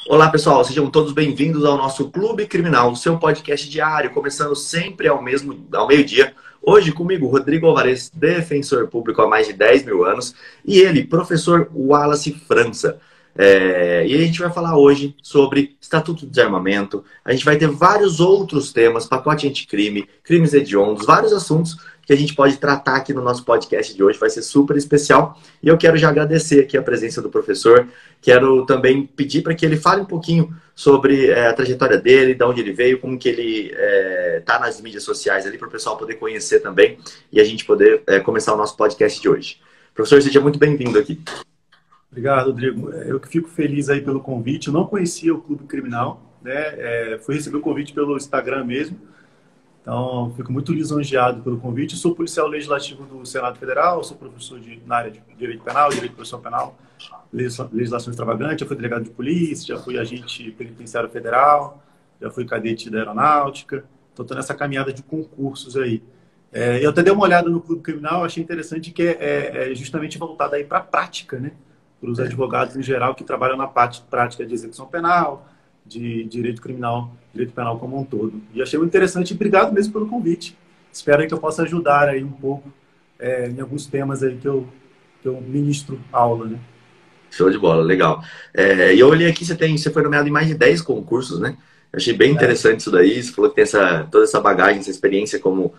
Olá, pessoal, sejam todos bem-vindos ao nosso Clube Criminal, seu podcast diário, começando sempre ao meio-dia. Hoje comigo, Rodrigo Alvarez, defensor público há mais de 10 mil anos, e ele, professor Wallace França. E a gente vai falar hoje sobre Estatuto de Desarmamento, a gente vai ter vários outros temas, pacote anticrime, crimes hediondos, vários assuntos que a gente pode tratar aqui no nosso podcast de hoje, vai ser super especial. E eu quero já agradecer aqui a presença do professor, quero também pedir para que ele fale um pouquinho sobre a trajetória dele, de onde ele veio, como que ele está nas mídias sociais ali, para o pessoal poder conhecer também e a gente poder começar o nosso podcast de hoje. Professor, seja muito bem-vindo aqui. Obrigado, Rodrigo. Eu que fico feliz aí pelo convite. Eu não conhecia o Clube Criminal, né? Fui receber o convite pelo Instagram mesmo. Então, fico muito lisonjeado pelo convite. Sou policial legislativo do Senado Federal, sou professor na área de Direito Penal, Direito Processual Penal, legislação extravagante, já fui delegado de polícia, já fui agente penitenciário federal, já fui cadete da aeronáutica. Então, estou nessa caminhada de concursos aí. Eu até dei uma olhada no Clube Criminal, achei interessante que é justamente voltado aí para a prática, né? Para os advogados em geral que trabalham na prática de execução penal, de direito criminal, direito penal como um todo. E achei muito interessante e obrigado mesmo pelo convite. Espero que eu possa ajudar aí um pouco em alguns temas aí que eu ministro aula, né? Show de bola, legal. E eu olhei aqui, você foi nomeado em mais de 10 concursos, né? Eu achei bem interessante isso daí. Você falou que tem toda essa bagagem, essa experiência como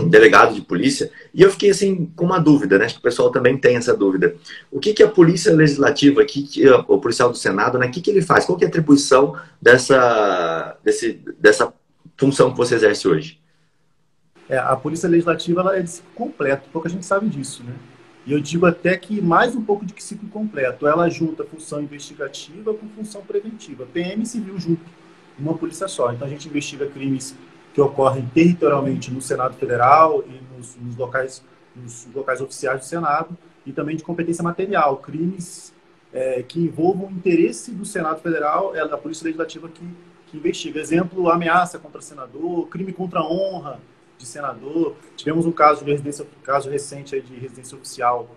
delegado de polícia. E eu fiquei assim com uma dúvida, né? Acho que o pessoal também tem essa dúvida. O que a polícia legislativa, o policial do Senado, né? O que ele faz? Qual que é a atribuição dessa função que você exerce hoje? A polícia legislativa ela é de ciclo completo, pouca gente sabe disso, né? E eu digo até que mais um pouco de que ciclo completo. Ela junta função investigativa com função preventiva. PM e civil junto, uma polícia só. Então a gente investiga crimes que ocorrem territorialmente no Senado Federal e nos locais oficiais do Senado, e também de competência material, crimes que envolvam o interesse do Senado Federal, é a Polícia Legislativa que investiga. Exemplo, ameaça contra senador, crime contra a honra de senador. Tivemos um caso recente aí de residência oficial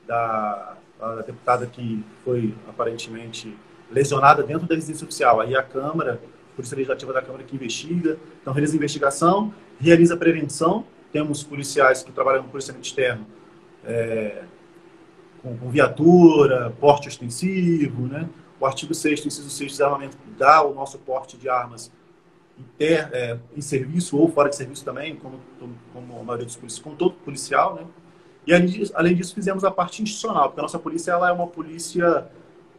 da deputada que foi aparentemente lesionada dentro da residência oficial. Aí a Câmara, Polícia Legislativa da Câmara que investiga, então realiza investigação, realiza prevenção. Temos policiais que trabalham no policiamento externo com viatura, porte ostensivo, né? O artigo 6º, inciso 6 do desarmamento dá o nosso porte de armas em serviço ou fora de serviço também, como a maioria dos policiais, como todo policial, né? E além disso fizemos a parte institucional, porque a nossa polícia ela é uma polícia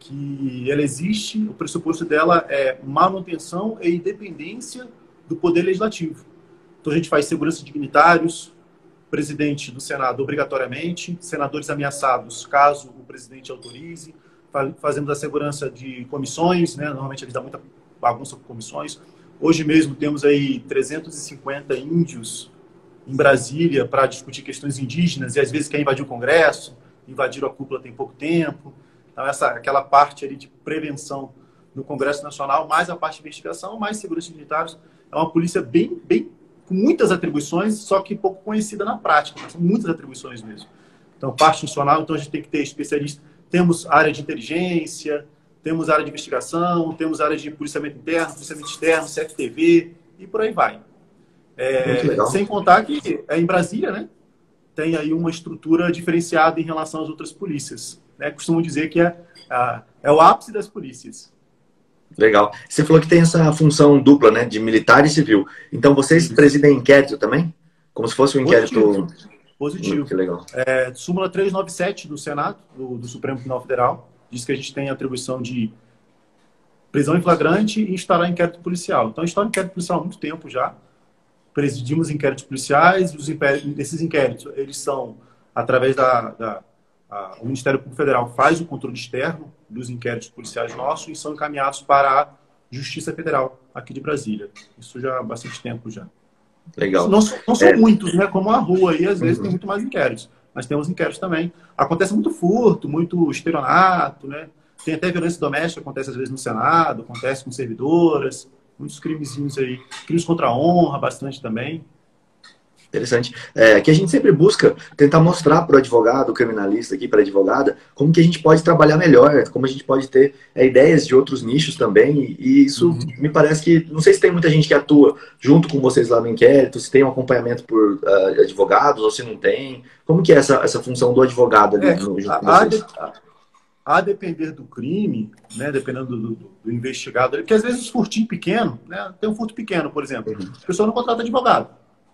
que ela existe, o pressuposto dela é manutenção e independência do poder legislativo. Então a gente faz segurança de dignitários, presidente do Senado obrigatoriamente, senadores ameaçados caso o presidente autorize, fazemos a segurança de comissões, né? Normalmente eles dão muita bagunça com comissões. Hoje mesmo temos aí 350 índios em Brasília para discutir questões indígenas e às vezes quer invadir o Congresso, invadiram a cúpula tem pouco tempo. Então aquela parte ali de prevenção no Congresso Nacional, mais a parte de investigação, mais segurança de militares, é uma polícia bem com muitas atribuições, só que pouco conhecida na prática, mas são muitas atribuições mesmo. Então, parte institucional, então a gente tem que ter especialistas. Temos área de inteligência, temos área de investigação, temos área de policiamento interno, policiamento externo, CFTV, e por aí vai. Sem contar que em Brasília, né, tem aí uma estrutura diferenciada em relação às outras polícias. Né? Costumo dizer que é o ápice das polícias. Legal. Você falou que tem essa função dupla, né, de militar e civil. Então, vocês presidem inquérito também? Como se fosse um inquérito... Positivo. Que legal. Súmula 397 do Senado, do Supremo Tribunal Federal, diz que a gente tem a atribuição de prisão em flagrante e instaurar inquérito policial. Então, a gente está em inquérito policial há muito tempo já. Presidimos inquéritos policiais. Esses inquéritos, eles são, através o Ministério Público Federal faz o controle externo dos inquéritos policiais nossos e são encaminhados para a Justiça Federal, aqui de Brasília. Isso já há bastante tempo já. Legal. Não são muitos, né? Como a rua aí, às vezes tem muito mais inquéritos. Mas temos inquéritos também. Acontece muito furto, muito estelionato, né? Tem até violência doméstica, acontece às vezes no Senado, acontece com servidoras, muitos crimezinhos aí. Crimes contra a honra, bastante também. Interessante. Que a gente sempre busca tentar mostrar para o advogado, o criminalista aqui, para a advogada, como que a gente pode trabalhar melhor, como a gente pode ter ideias de outros nichos também. E isso me parece que, não sei se tem muita gente que atua junto com vocês lá no inquérito, se tem um acompanhamento por advogados ou se não tem. Como que é essa função do advogado ali junto com vocês? A depender do crime, né, dependendo do investigado, porque às vezes furtinho pequeno, né, tem um furto pequeno, por exemplo, a pessoa não contrata advogado.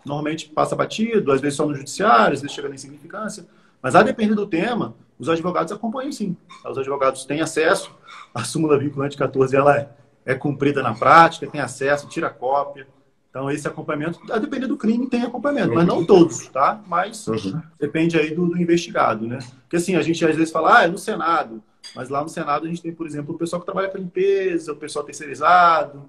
Normalmente passa batido, às vezes só no judiciário, às vezes chega na insignificância. Mas a depender do tema, os advogados acompanham sim. Os advogados têm acesso, a súmula vinculante 14 ela é cumprida na prática, tem acesso, tira cópia. Então esse acompanhamento, a depender do crime, tem acompanhamento, mas não todos, tá? Mas depende aí do investigado, né? Porque assim, a gente às vezes fala, é no Senado, mas lá no Senado a gente tem, por exemplo, o pessoal que trabalha com limpeza, o pessoal terceirizado,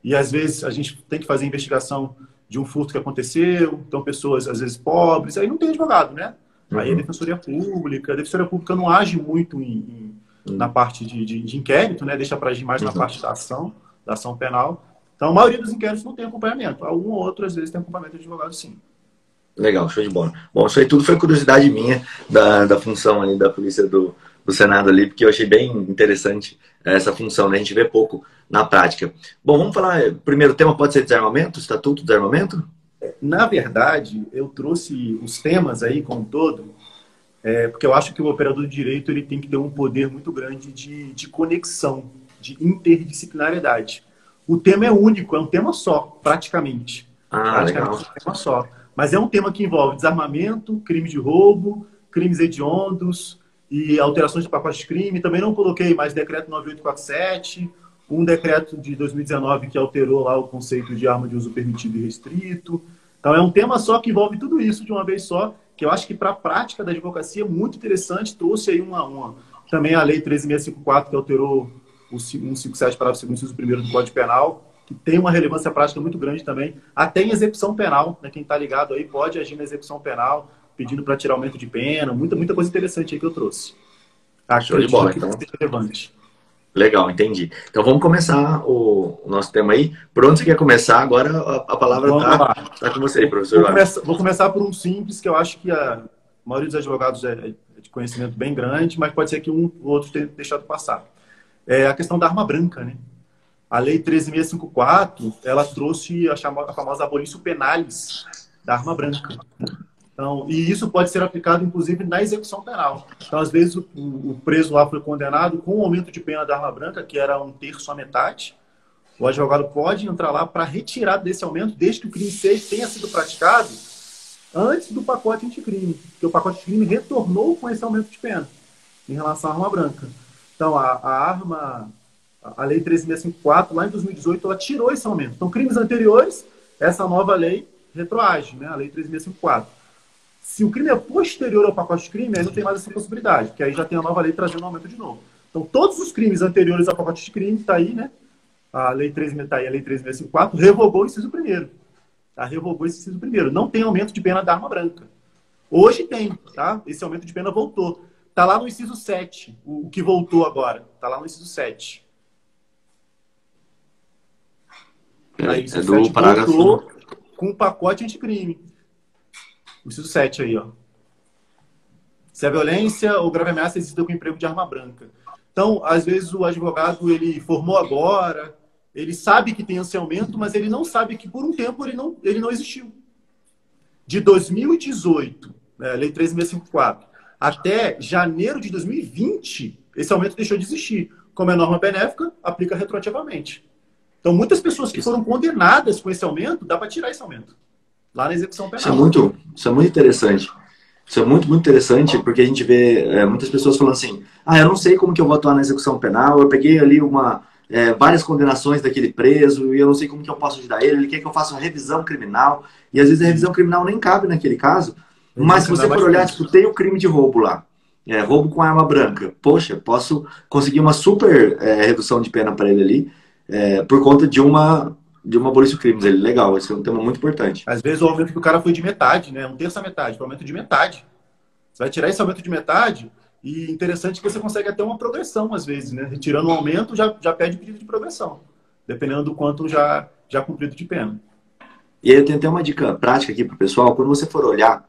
e às vezes a gente tem que fazer investigação de um furto que aconteceu, então pessoas às vezes pobres, aí não tem advogado, né? Aí a Defensoria Pública não age muito na parte de inquérito, né? Deixa para agir mais na parte da ação penal. Então a maioria dos inquéritos não tem acompanhamento, algum ou outro às vezes tem acompanhamento de advogado sim. Legal, show de bola. Bom, isso aí tudo foi curiosidade minha da função ali da polícia do Senado ali, porque eu achei bem interessante essa função, né? A gente vê pouco na prática. Bom, vamos falar, primeiro tema pode ser desarmamento, estatuto do desarmamento? Na verdade, eu trouxe os temas aí como um todo, porque eu acho que o operador de direito ele tem que ter um poder muito grande de conexão, de interdisciplinariedade. O tema é único, é um tema só, praticamente. Legal. É um tema só. Mas é um tema que envolve desarmamento, crime de roubo, crimes hediondos e alterações de pacote de crime. Também não coloquei mais decreto 9847, um decreto de 2019 que alterou lá o conceito de arma de uso permitido e restrito. Então é um tema só que envolve tudo isso de uma vez só, que eu acho que para a prática da advocacia é muito interessante. Trouxe aí também a Lei 13.654, que alterou o 157, parágrafo 2º, inciso 1º do Código Penal, que tem uma relevância prática muito grande também. Até em execução penal, né? Quem está ligado aí pode agir na execução penal, pedindo para tirar aumento de pena. Muita coisa interessante aí que eu trouxe. Show de bola, então. Relevante. Legal, entendi. Então vamos começar o nosso tema aí. Por onde você quer começar? Agora a palavra está com você aí, professor. Vou começar por um simples, que eu acho que a maioria dos advogados é de conhecimento bem grande, mas pode ser que um ou outro tenha deixado passar. É a questão da arma branca, né? A Lei 13.654, ela trouxe a famosa abolição penalis da arma branca. Então, e isso pode ser aplicado, inclusive, na execução penal. Então, às vezes, o preso lá foi condenado com o aumento de pena da arma branca, que era 1/3 à metade. O advogado pode entrar lá para retirar desse aumento, desde que o crime tenha sido praticado antes do pacote anticrime. Porque o pacote anticrime retornou com esse aumento de pena em relação à arma branca. Então, a Lei 13.654, lá em 2018, ela tirou esse aumento. Então, crimes anteriores, essa nova lei retroage, né? A Lei 13.654. Se o crime é posterior ao pacote de crime, aí não tem mais essa possibilidade, porque aí já tem a nova lei trazendo um aumento de novo. Então, todos os crimes anteriores ao pacote de crime, está aí, né? A Lei 13.654 revogou o inciso 1º. Tá? Revogou esse inciso 1º. Não tem aumento de pena da arma branca. Hoje tem, tá? Esse aumento de pena voltou. Está lá no inciso 7, o que voltou agora. Está lá no inciso 7. Aí, o inciso 7 voltou com o pacote anticrime. O inciso 7 aí, ó. Se a violência ou grave ameaça existe com emprego de arma branca. Então, às vezes, o advogado, ele formou agora, ele sabe que tem esse aumento, mas ele não sabe que, por um tempo, ele não existiu. De 2018, né, Lei 13.654, até janeiro de 2020, esse aumento deixou de existir. Como é norma benéfica, aplica retroativamente. Então, muitas pessoas que foram condenadas com esse aumento, dá para tirar esse aumento. Lá na execução penal. Isso é muito interessante. Isso é muito interessante, porque a gente vê muitas pessoas falando assim, eu não sei como que eu vou atuar na execução penal, eu peguei ali várias condenações daquele preso e eu não sei como que eu posso ajudar ele quer que eu faça uma revisão criminal, e às vezes a revisão criminal nem cabe naquele caso, mas se você for olhar, tipo, tem o crime de roubo lá, roubo com arma branca, poxa, posso conseguir uma super redução de pena para ele ali, por conta de uma abolição de crimes. Legal, esse é um tema muito importante. Às vezes o aumento do cara foi de metade, né? 1/3 à metade, foi um aumento de metade. Você vai tirar esse aumento de metade e interessante que você consegue até uma progressão, às vezes, né? Retirando um aumento, já pede pedido de progressão, dependendo do quanto já cumprido de pena. E aí eu tenho até uma dica prática aqui para o pessoal. Quando você for olhar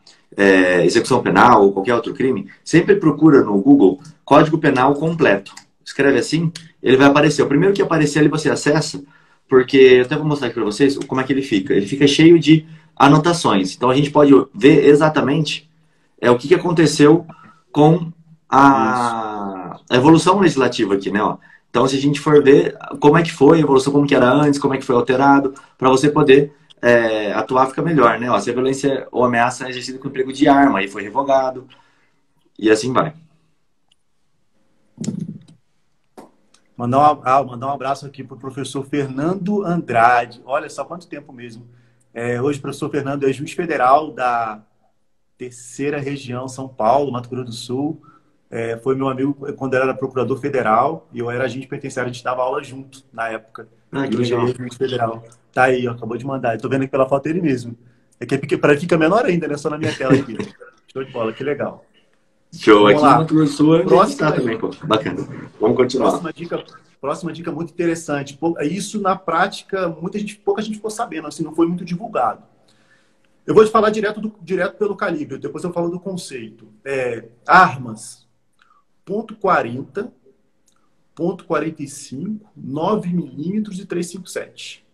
execução penal ou qualquer outro crime, sempre procura no Google Código Penal completo. Escreve assim, ele vai aparecer. O primeiro que aparecer ali você acessa, porque eu até vou mostrar aqui para vocês como é que ele fica. Ele fica cheio de anotações. Então a gente pode ver exatamente o que aconteceu com a evolução legislativa aqui, né? Ó. Então, se a gente for ver como é que foi a evolução, como que era antes, como é que foi alterado, para você poder atuar, fica melhor, né? Ó, se a violência ou ameaça é exercida com emprego de arma, aí foi revogado, e assim vai. Mandar um abraço aqui para o professor Fernando Andrade. Olha só quanto tempo mesmo. Hoje o professor Fernando é juiz federal da Terceira Região São Paulo, Mato Grosso do Sul. Foi meu amigo quando ele era procurador federal e eu era agente penitenciário, a gente dava aula junto na época. Ah, que legal. Juiz federal. Tá aí, ó, acabou de mandar. Estou vendo aqui pela foto ele mesmo. É que fica menor ainda, né? Só na minha tela aqui. Show de bola, que legal. Show, Vamos aqui lá. no Mato Grosso do Sul Próxima também, pô. Bacana. Vamos continuar. Próxima dica muito interessante. Isso na prática, pouca gente ficou sabendo, assim, não foi muito divulgado. Eu vou te falar direto pelo calibre, depois eu falo do conceito. Armas, .40, .45, 9mm e 357.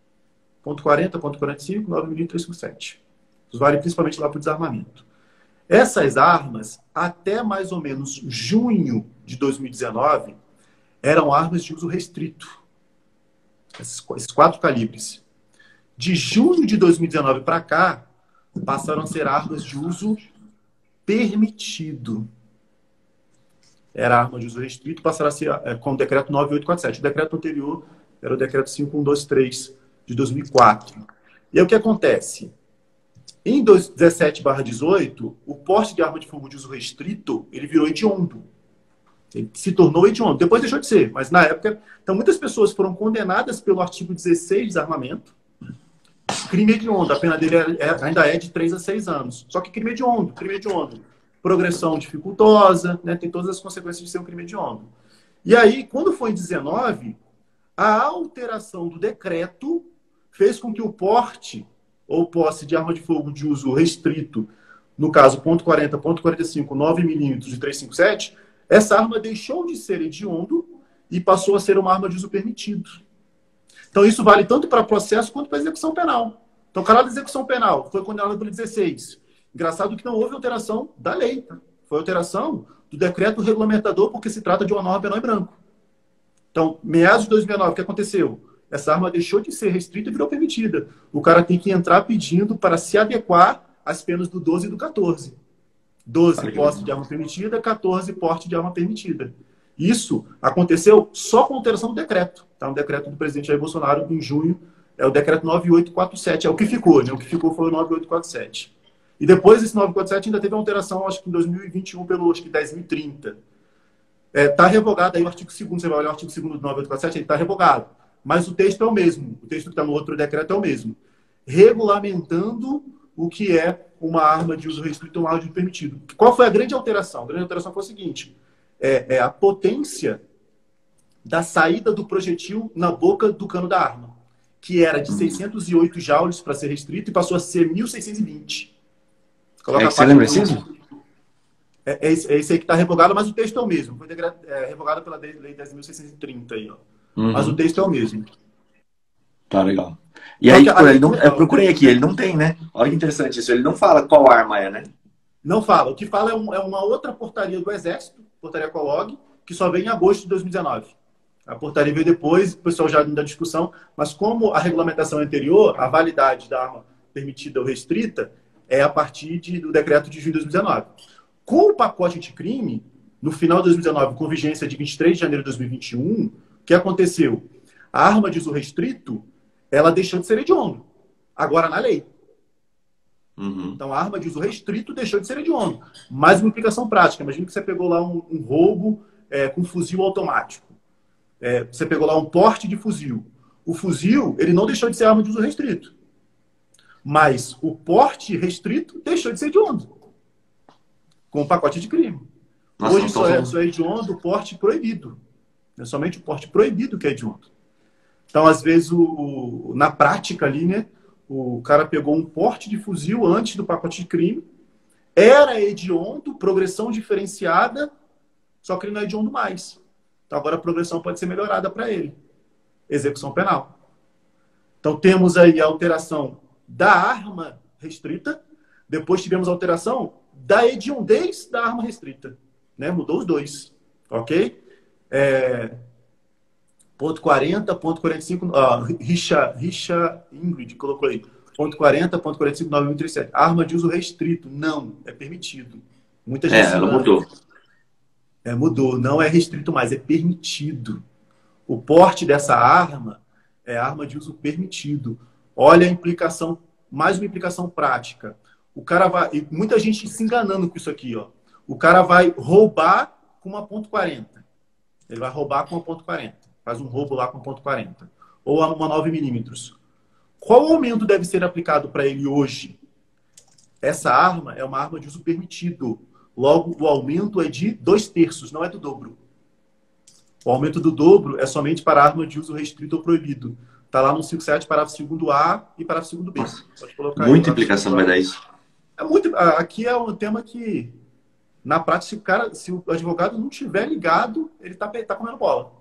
.40, .45, 9mm e 357. Isso vale principalmente lá para o desarmamento. Essas armas, até mais ou menos junho de 2019, eram armas de uso restrito. Esses 4 calibres. De junho de 2019 para cá, passaram a ser armas de uso permitido. Era arma de uso restrito, passaram a ser com o decreto 9847. O decreto anterior era o decreto 5123 de 2004. E aí o que acontece? Em 17/18, o porte de arma de fogo de uso restrito, ele virou hediondo. Ele se tornou hediondo. Depois deixou de ser, mas na época... Então, muitas pessoas foram condenadas pelo artigo 16 de desarmamento. Crime hediondo. A pena dele ainda é de 3 a 6 anos. Só que crime hediondo. Progressão dificultosa, né? Tem todas as consequências de ser um crime hediondo. E aí, quando foi em 19, a alteração do decreto fez com que o porte ou posse de arma de fogo de uso restrito, no caso, .40, .45, 9mm e 357, essa arma deixou de ser hediondo e passou a ser uma arma de uso permitido. Então, isso vale tanto para processo quanto para execução penal. Então, o cara da execução penal foi condenado pelo 16. Engraçado que não houve alteração da lei. Tá? Foi alteração do decreto regulamentador, porque se trata de uma norma penal em branco. Então, meados de 2009, o que aconteceu? Essa arma deixou de ser restrita e virou permitida. O cara tem que entrar pedindo para se adequar às penas do 12 e do 14. 12, posse de arma permitida, 14, porte de arma permitida. Isso aconteceu só com alteração do decreto. Tá? Um decreto do presidente Jair Bolsonaro, em junho, é o decreto 9847. É o que ficou, né? O que ficou foi o 9847. E depois desse 947 ainda teve uma alteração, acho que em 2021, pelo 10.030. Está revogado aí o artigo 2º, você vai olhar o artigo 2º do 9847, ele está revogado. Mas o texto é o mesmo. O texto que está no outro decreto é o mesmo. Regulamentando o que é uma arma de uso restrito ou uma arma de uso permitido. Qual foi a grande alteração? A grande alteração foi o seguinte. A potência da saída do projetil na boca do cano da arma, que era de 608 joules para ser restrito e passou a ser 1.620. Coloca você lembra disso? É esse aí que está revogado, mas o texto é o mesmo. Foi revogado pela lei 10.630 aí, ó. Mas o texto é o mesmo. Tá, legal. E aí, eu procurei aqui, ele não tem, né? Olha que interessante isso. Ele não fala qual arma é, né? Não fala. O que fala é uma outra portaria do Exército, portaria Colog, que só veio em agosto de 2019. A portaria veio depois, o pessoal já da discussão, mas como a regulamentação é anterior, a validade da arma permitida ou restrita é a partir do decreto de junho de 2019. Com o pacote anticrime, no final de 2019, com vigência de 23 de janeiro de 2021, o que aconteceu? A arma de uso restrito, ela deixou de ser hediondo. Agora na lei. Então, a arma de uso restrito deixou de ser hediondo. Mais uma implicação prática. Imagina que você pegou lá um roubo com fuzil automático. Você pegou lá um porte de fuzil. O fuzil, ele não deixou de ser arma de uso restrito. Mas o porte restrito deixou de ser hediondo. Com o pacote de crime. Nossa, hoje só é hediondo o porte proibido. É somente o porte proibido que é hediondo. Então, às vezes, na prática ali, né, O cara pegou um porte de fuzil antes do pacote de crime, era hediondo, progressão diferenciada, só que ele não é hediondo mais. Então agora a progressão pode ser melhorada para ele. Execução penal. Então temos aí a alteração da arma restrita, depois tivemos a alteração da hediondez da arma restrita. Né? Mudou os dois. Ok? Ponto 40, ponto 45, Richa Ingrid colocou aí. Ponto 40, ponto 45, 9137. Arma de uso restrito. Não, é permitido. Muita gente ela mudou. Mudou. Não é restrito mais, é permitido. O porte dessa arma é arma de uso permitido. Olha a implicação, mais uma implicação prática. O cara vai. E muita gente se enganando com isso aqui, ó. O cara vai roubar com uma ponto .40. Ele vai roubar com uma ponto .40. Faz um roubo lá com ponto .40. Ou uma 9 milímetros. Qual aumento deve ser aplicado para ele hoje? Essa arma é uma arma de uso permitido. Logo, o aumento é de 2/3, não é do dobro. O aumento do dobro é somente para arma de uso restrito ou proibido. Está lá no 57, parágrafo 2º-A e parágrafo 2º-B. Pode colocar muita aí, implicação vai dar isso. Aqui é um tema que, na prática, se o advogado não tiver ligado, ele tá comendo bola.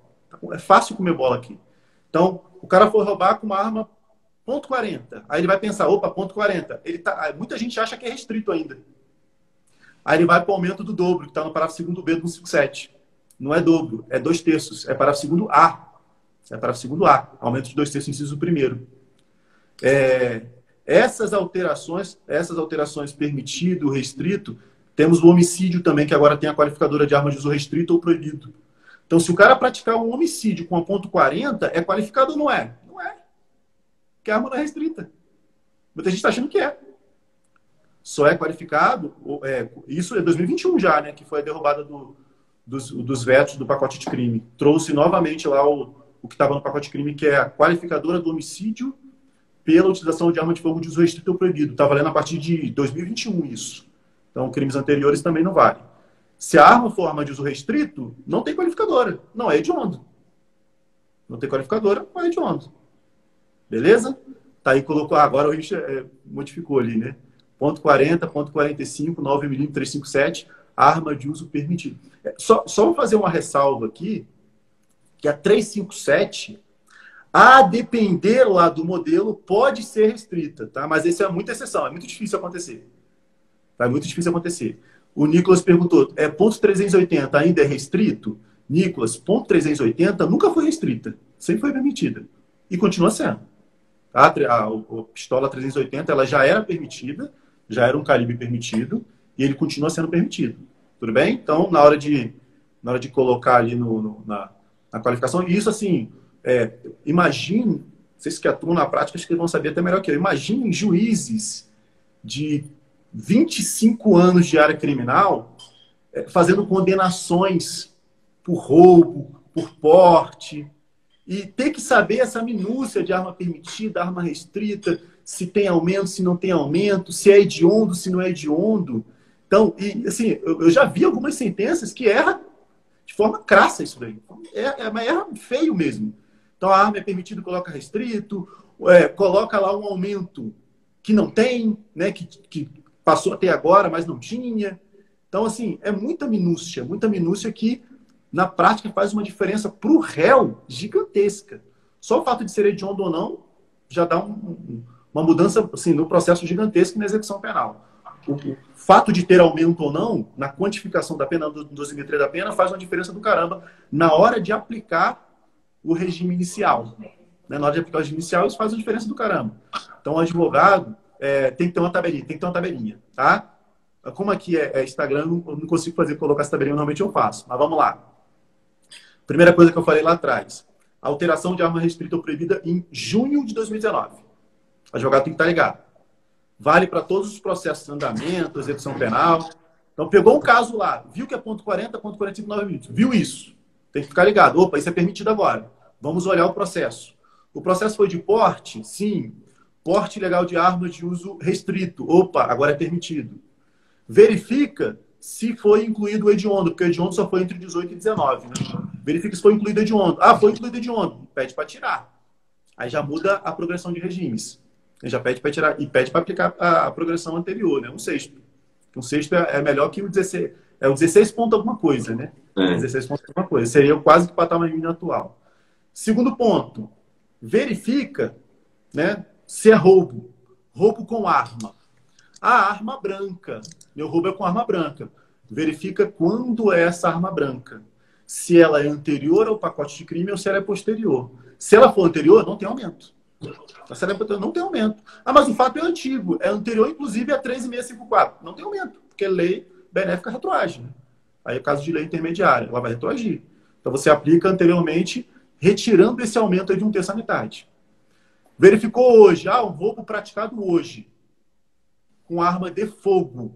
É fácil comer bola aqui. Então, o cara for roubar com uma arma ponto .40. Aí ele vai pensar, opa, ponto .40. Muita gente acha que é restrito ainda. Aí ele vai para o aumento do dobro, que está no parágrafo 2º-B do 157. Não é dobro, é 2/3. É parágrafo 2º-A. É parágrafo 2º-A. Aumento de 2/3, inciso 1º. Essas alterações permitido, restrito, temos o homicídio também, que agora tem a qualificadora de arma de uso restrito ou proibido. Então, se o cara praticar um homicídio com a ponto .40, é qualificado ou não é? Não é. Porque a arma não é restrita. Muita gente está achando que é. Só é qualificado, isso é 2021 já, né? Que foi a derrubada dos vetos do pacote de crime. Trouxe novamente lá o que estava no pacote de crime, que é a qualificadora do homicídio pela utilização de arma de fogo de uso restrito ou proibido. Está valendo a partir de 2021 isso. Então, crimes anteriores também não valem. Se a arma for arma de uso restrito, não tem qualificadora. Não é hediondo. Não tem qualificadora, não é hediondo. Beleza? Tá aí, colocou. Agora o Richard modificou ali, né? Ponto .40, ponto .45, 9 mm 357, arma de uso permitido. Só vou fazer uma ressalva aqui, que a 357, a depender lá do modelo, pode ser restrita, tá? Mas isso é muita exceção, é muito difícil acontecer. Tá? É muito difícil acontecer. O Nicolas perguntou, ponto 380 ainda é restrito? Nicolas, ponto 380 nunca foi restrita, sempre foi permitida. E continua sendo. A pistola 380 ela já era permitida, já era um calibre permitido, e ele continua sendo permitido. Tudo bem? Então, na hora de colocar ali na qualificação, e isso assim, imagine, vocês que atuam na prática, acho que vão saber até melhor que eu, imaginem juízes de 25 anos de área criminal fazendo condenações por roubo, por porte, e ter que saber essa minúcia de arma permitida, arma restrita, se tem aumento, se não tem aumento, se é hediondo, se não é hediondo. Então, assim, eu já vi algumas sentenças que erram de forma crassa isso daí. Mas erra feio mesmo. Então, a arma é permitida, coloca restrito, coloca lá um aumento que não tem, né, que passou até agora, mas não tinha. Então, assim, é muita minúcia que, na prática, faz uma diferença para o réu gigantesca. Só o fato de ser hediondo ou não já dá uma mudança assim, no processo gigantesco na execução penal. O fato de ter aumento ou não na quantificação da pena, na dosimetria da pena, faz uma diferença do caramba na hora de aplicar o regime inicial. Né? Na hora de aplicar o regime inicial, isso faz uma diferença do caramba. Então, o advogado tem que ter uma tabelinha, tá? Como aqui é Instagram, eu não consigo colocar essa tabelinha, normalmente eu faço. Mas vamos lá. Primeira coisa que eu falei lá atrás. Alteração de arma restrita ou proibida em junho de 2019. O advogado tem que estar ligado. Vale para todos os processos de andamento, execução penal. Então, pegou um caso lá, viu que é ponto .40, ponto .45, 9 minutos. Viu isso. Tem que ficar ligado. Opa, isso é permitido agora. Vamos olhar o processo. O processo foi de porte? Sim. Porte ilegal de arma de uso restrito. Opa, agora é permitido. Verifica se foi incluído o hediondo, porque o hediondo só foi entre 18 e 19. Né? Verifica se foi incluído o hediondo. Ah, foi incluído o hediondo. Pede para tirar. Aí já muda a progressão de regimes. Ele já pede para tirar e pede para aplicar a progressão anterior, né? Um sexto. Um sexto é melhor que o 16. É o 16 ponto alguma coisa, né? É. 16 ponto alguma coisa. Seria quase que o patamar mínimo atual. Segundo ponto, verifica, né, se é roubo. Roubo com arma. A arma branca. Meu roubo é com arma branca. Verifica quando é essa arma branca. Se ela é anterior ao pacote de crime ou se ela é posterior. Se ela for anterior, não tem aumento. Se ela é posterior, não tem aumento. Ah, mas o fato é antigo. É anterior, inclusive, a 13654. Não tem aumento, porque lei benéfica retroage. Né? Aí é o caso de lei intermediária. Ela vai retroagir. Então você aplica anteriormente, retirando esse aumento aí de um terço à metade. Verificou hoje. Ah, um roubo praticado hoje. Com arma de fogo.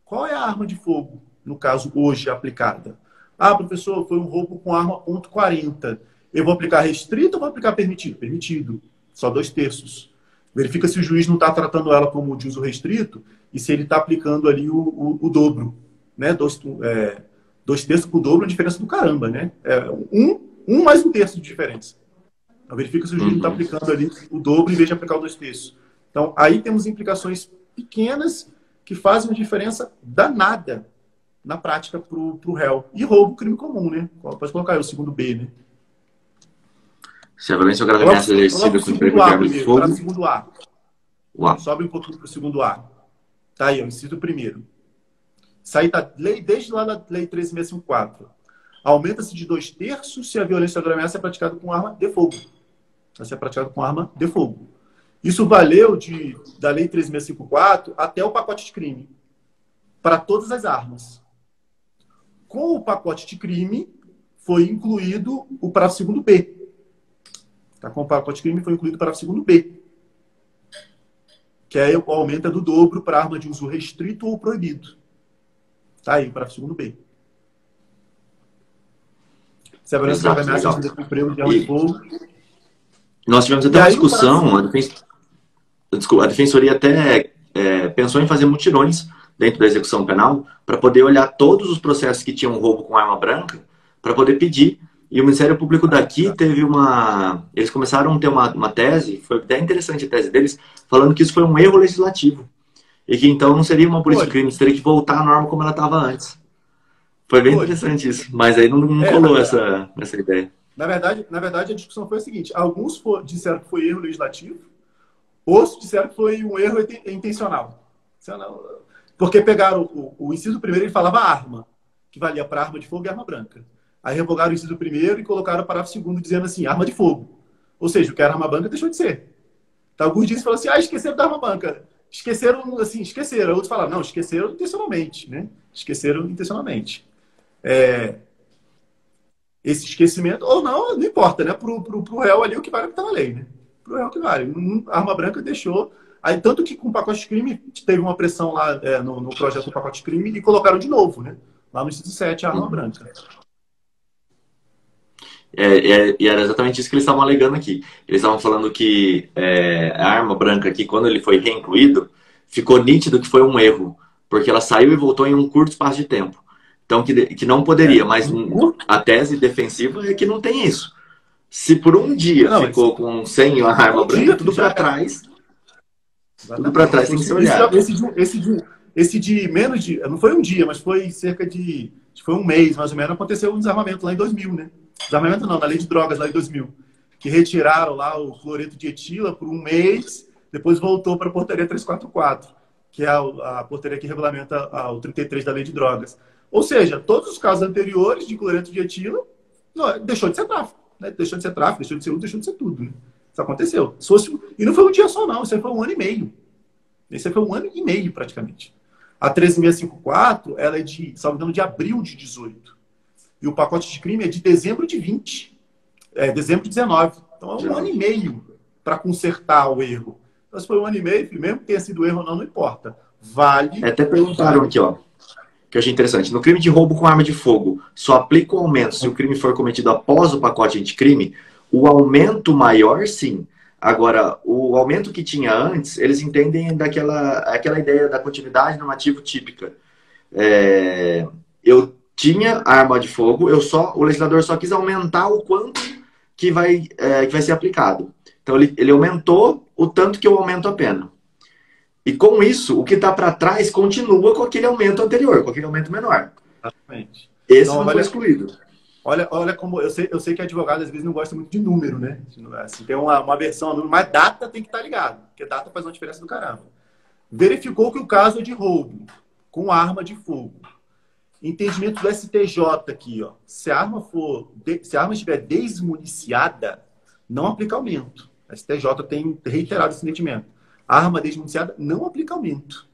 Qual é a arma de fogo, no caso, hoje aplicada? Ah, professor, foi um roubo com arma .40. Eu vou aplicar restrito ou vou aplicar permitido? Permitido. Só 2/3. Verifica se o juiz não está tratando ela como de uso restrito e se ele está aplicando ali o dobro. Né? 2/3 com o dobro é uma diferença do caramba, né? É um mais 1/3 de diferença. Então, verifica se o juiz não está aplicando ali o dobro em vez de aplicar o 2/3. Então, aí temos implicações pequenas que fazem uma diferença danada na prática para o réu. E roubo, crime comum, né? Pode colocar aí o segundo B, né? Se a violência ou grave ameaça exercida com emprego de arma de fogo... Para o segundo A. Uau. Sobe um pouquinho para o segundo A. Tá aí, ó, inciso primeiro. Isso aí tá desde lá da Lei 13.654. Aumenta-se de 2/3 se a violência ou grave ameaça é praticada com arma de fogo. Se é praticada com arma de fogo. Isso valeu da Lei 13.654 até o pacote de crime. Para todas as armas. Com o pacote de crime, foi incluído o parágrafo segundo B. Tá? Com o pacote de crime, foi incluído o parágrafo segundo B. Que aí aumenta do dobro para arma de uso restrito ou proibido. Tá aí o parágrafo segundo B. Se a violência grave ameaça com emprego de arma de fogo. Nós tivemos até uma discussão, a defensoria até pensou em fazer mutirões dentro da execução penal para poder olhar todos os processos que tinham roubo com arma branca para poder pedir. E o Ministério Público daqui teve eles começaram a ter uma tese, foi até interessante a tese deles, falando que isso foi um erro legislativo. E que então não seria uma polícia de crime, teria que voltar à norma como ela estava antes. Foi bem interessante isso, mas aí não colou essa ideia. Na verdade, a discussão foi a seguinte: alguns disseram que foi erro legislativo, outros disseram que foi um erro intencional. Porque pegaram o inciso primeiro, ele falava arma, que valia para arma de fogo e arma branca. Aí revogaram o inciso primeiro e colocaram o parágrafo segundo dizendo assim, arma de fogo. Ou seja, o que era arma branca deixou de ser. Então, alguns dizem assim, esqueceram da arma branca. Esqueceram, assim, esqueceram. Outros falaram, não, esqueceram intencionalmente, né? Esqueceram intencionalmente. Esse esquecimento, ou não importa, né? Pro réu ali o que vale é o que está na lei, né? Pro réu o que vale. A arma branca deixou. Aí, tanto que com o pacote de crime, teve uma pressão lá no projeto do pacote de crime e colocaram de novo, né? Lá no inciso 7, a arma branca. E era exatamente isso que eles estavam alegando aqui. Eles estavam falando que a arma branca aqui, quando ele foi reincluído, ficou nítido que foi um erro, porque ela saiu e voltou em um curto espaço de tempo. Então, que não poderia, mas a tese defensiva é que não tem isso. Se por um dia ficou sem a arma branca, tudo para trás. Tudo para trás tem que ser olhado. Esse de menos de... Não foi um dia, mas foi cerca de... Foi um mês, mais ou menos, aconteceu um desarmamento lá em 2000, né? Desarmamento não, na lei de drogas lá em 2000. Que retiraram lá o cloreto de etila por um mês, depois voltou para a portaria 344, que é a portaria que regulamenta o 33 da lei de drogas. Ou seja, todos os casos anteriores de cloreto de etila deixou de ser tráfico. Né? Deixou de ser tráfico, deixou de ser deixou de ser tudo. Né? Isso aconteceu. E não foi um dia só, não. Isso aí foi um ano e meio. Esse aí foi um ano e meio, praticamente. A 13.654, ela é salvo engano, de abril de 18. E o pacote de crime é de dezembro de 20. Dezembro de 19. Então é um ano e meio para consertar o erro. Então, se foi um ano e meio, mesmo que tenha sido erro ou não, não importa. Vale. Até perguntaram aqui, ó. Que eu achei interessante. No crime de roubo com arma de fogo, só aplica o aumento se o crime for cometido após o pacote anticrime? O aumento maior, sim. Agora, o aumento que tinha antes, eles entendem aquela ideia da continuidade normativa típica. Eu tinha arma de fogo, o legislador só quis aumentar o quanto que vai ser aplicado. Então ele aumentou o tanto que eu aumento a pena. E com isso, o que está para trás continua com aquele aumento anterior, com aquele aumento menor. Exatamente. Esse então, não foi excluído. Olha como eu sei que advogado às vezes não gosta muito de número, né? Assim, tem uma versão a número, mas data tem que estar ligado, porque data faz uma diferença do caramba. Verificou que o caso é de roubo com arma de fogo. Entendimento do STJ aqui, ó. Se a arma estiver desmuniciada, não aplica aumento. A STJ tem reiterado esse entendimento. A arma desmuniciada não aplica aumento.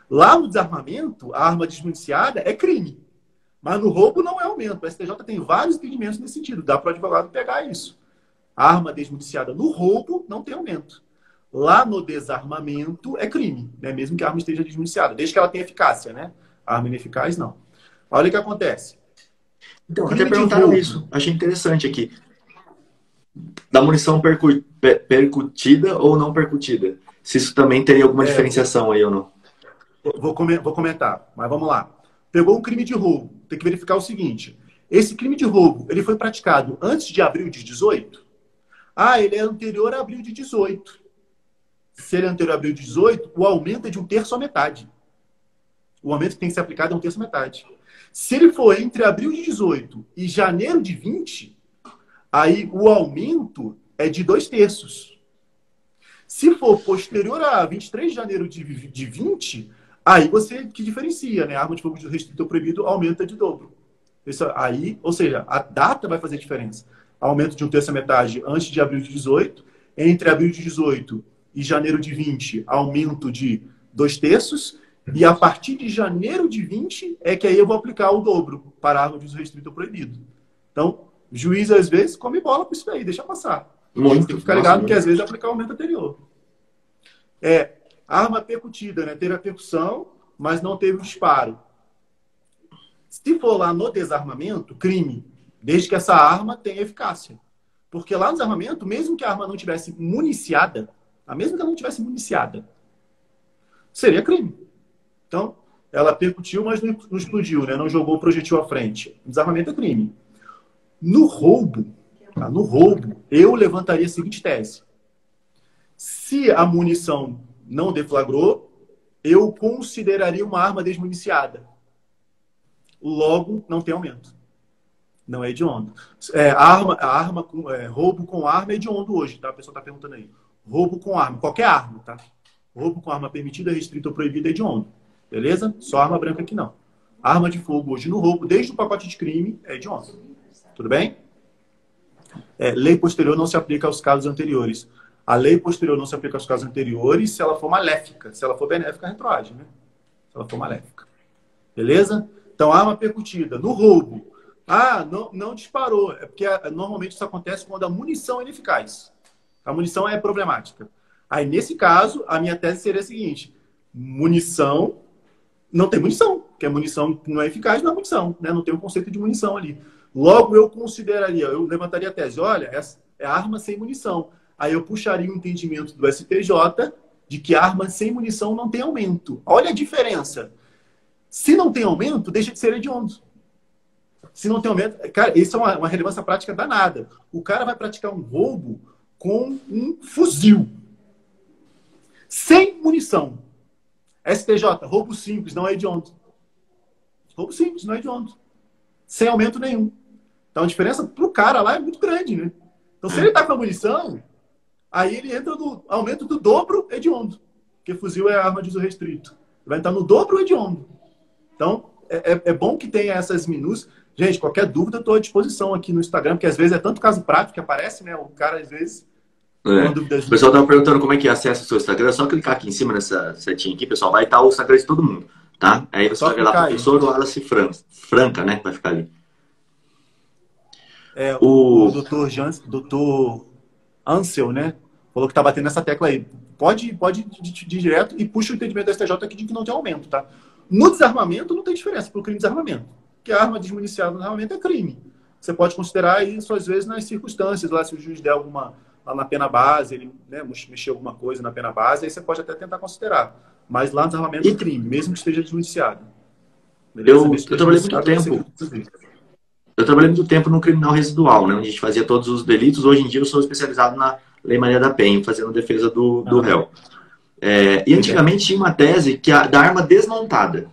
Lá no desarmamento, a arma desmuniciada é crime. Mas no roubo não é aumento. O STJ tem vários entendimentos nesse sentido. Dá para o advogado pegar isso. A arma desmuniciada no roubo não tem aumento. Lá no desarmamento é crime, né? Mesmo que a arma esteja desmuniciada. Desde que ela tenha eficácia, né? A arma ineficaz, não. Olha o que acontece. Então, até perguntaram isso. Achei interessante aqui. Da munição percutida ou não percutida? Se isso também teria alguma diferenciação aí ou não? Vou comentar, mas vamos lá. Pegou um crime de roubo. Tem que verificar o seguinte. Esse crime de roubo, ele foi praticado antes de abril de 18? Ah, ele é anterior a abril de 18. Se ele é anterior a abril de 18, o aumento é de 1/3 à metade. O aumento que tem que ser aplicado é 1/3 à metade. Se ele for entre abril de 18 e janeiro de 20, aí o aumento é de 2/3. Se for posterior a 23 de janeiro de 20, aí você que diferencia, né? A arma de fogo restrito ou proibido aumenta de dobro. Isso aí, ou seja, a data vai fazer diferença. Aumento de 1/3 à metade antes de abril de 18, entre abril de 18 e janeiro de 20, aumento de 2/3, e a partir de janeiro de 20 é que aí eu vou aplicar o dobro para a arma de uso restrito ou proibido. Então, o juiz às vezes come bola com isso daí, deixa passar. Tem que ficar ligado que às vezes aplicar o aumento anterior. Arma percutida, né? Teve a percussão, mas não teve o disparo. Se for lá no desarmamento, crime, desde que essa arma tenha eficácia. Porque lá no desarmamento, mesmo que a arma não tivesse municiada, mesmo que ela não tivesse municiada, seria crime. Então, ela percutiu, mas não explodiu, né? Não jogou o projetil à frente. O desarmamento é crime. No roubo, eu levantaria a seguinte tese. Se a munição não deflagrou, eu consideraria uma arma desmuniciada. Logo, não tem aumento. Não é hediondo. Roubo com arma é hediondo hoje, tá? A pessoa está perguntando aí. Roubo com arma, qualquer arma, tá? Roubo com arma permitida, restrita ou proibida é hediondo. Beleza? Só arma branca aqui não. Arma de fogo hoje no roubo, desde o pacote de crime, é hediondo. Tudo bem? Lei posterior não se aplica aos casos anteriores. A lei posterior não se aplica aos casos anteriores se ela for maléfica. Se ela for benéfica, retroage, né? Se ela for maléfica. Beleza? Então, arma percutida. No roubo. Não disparou. É porque normalmente isso acontece quando a munição é ineficaz. A munição é problemática. Aí, nesse caso, a minha tese seria a seguinte. Munição, não tem munição. Porque a munição não é eficaz, não é munição. Né? Não tem um conceito de munição ali. Logo, eu levantaria a tese. Olha, essa é arma sem munição. Aí eu puxaria o entendimento do STJ de que arma sem munição não tem aumento. Olha a diferença. Se não tem aumento, deixa de ser hediondo. Se não tem aumento... Cara, isso é uma relevância prática danada. O cara vai praticar um roubo com um fuzil. Sem munição. STJ, roubo simples, não é hediondo. Roubo simples, não é hediondo. Sem aumento nenhum. Então a diferença pro cara lá é muito grande, né? Então se ele tá com a munição, aí ele entra no aumento do dobro hediondo. Porque fuzil é arma de uso restrito. Vai entrar no dobro hediondo. Então, é bom que tenha essas minúcias. Gente, qualquer dúvida, eu estou à disposição aqui no Instagram, porque às vezes é tanto caso prático que aparece, né? O cara, às vezes... O pessoal estava perguntando como é que acessa o seu Instagram. É só clicar aqui em cima nessa setinha aqui, pessoal. Vai estar o Instagram de todo mundo, tá? Aí você vai ver lá, professor Wallace Franca, né? Vai ficar ali. O doutor Ansel, né? Falou que tá batendo nessa tecla aí. Pode ir direto e puxa o entendimento da STJ aqui de que não tem aumento, tá? No desarmamento não tem diferença pro crime de desarmamento. Porque a arma desmuniciada no desarmamento é crime. Você pode considerar isso, às vezes, nas circunstâncias. Lá, se o juiz der alguma... Lá na pena base, ele mexer alguma coisa na pena base, aí você pode até tentar considerar. Mas lá no desarmamento é crime, mesmo que esteja desmuniciado. Eu trabalhei muito tempo. Eu trabalhei muito tempo no criminal residual, né? Onde a gente fazia todos os delitos. Hoje em dia eu sou especializado Lei Maria da Penha, fazendo defesa do réu. E antigamente tinha uma tese da arma desmontada.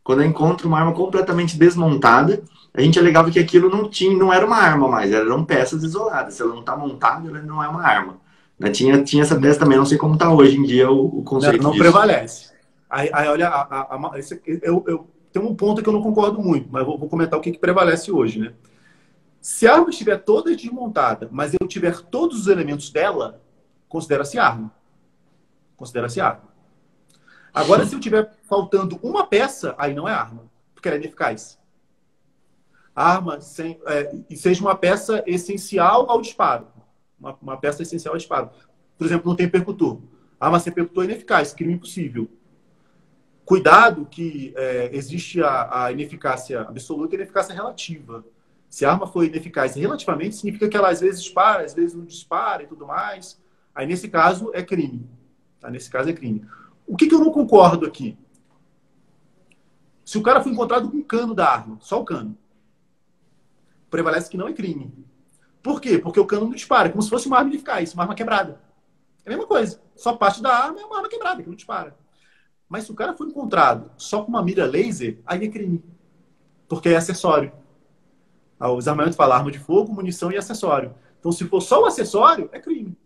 Quando eu encontro uma arma completamente desmontada, a gente alegava que aquilo não era uma arma mais, eram peças isoladas. Se ela não está montada, ela não é uma arma. Tinha essa tese também, não sei como está hoje em dia o conceito não disso. Prevalece. Aí olha, eu tenho um ponto que eu não concordo muito, mas vou comentar o que prevalece hoje, né? Se a arma estiver toda desmontada, mas eu tiver todos os elementos dela, considera-se arma. Considera-se arma. Agora, se eu tiver faltando uma peça, aí não é arma, porque ela é ineficaz. A arma e seja uma peça essencial ao disparo. Uma peça essencial ao disparo. Por exemplo, não tem percutor. Arma sem percutor é ineficaz, crime impossível. Cuidado que existe a ineficácia absoluta e a ineficácia relativa. Se a arma for ineficaz relativamente, significa que ela às vezes dispara, às vezes não dispara e tudo mais. Aí, nesse caso, é crime. Tá? Nesse caso, é crime. O que eu não concordo aqui? Se o cara foi encontrado com o cano da arma, só o cano, prevalece que não é crime. Por quê? Porque o cano não dispara, como se fosse uma arma ineficaz, uma arma quebrada. É a mesma coisa. Só parte da arma é uma arma quebrada, que não dispara. Mas se o cara foi encontrado só com uma mira laser, aí é crime. Porque é acessório. Os armamentos falam arma de fogo, munição e acessório. Então, se for só o acessório, é crime.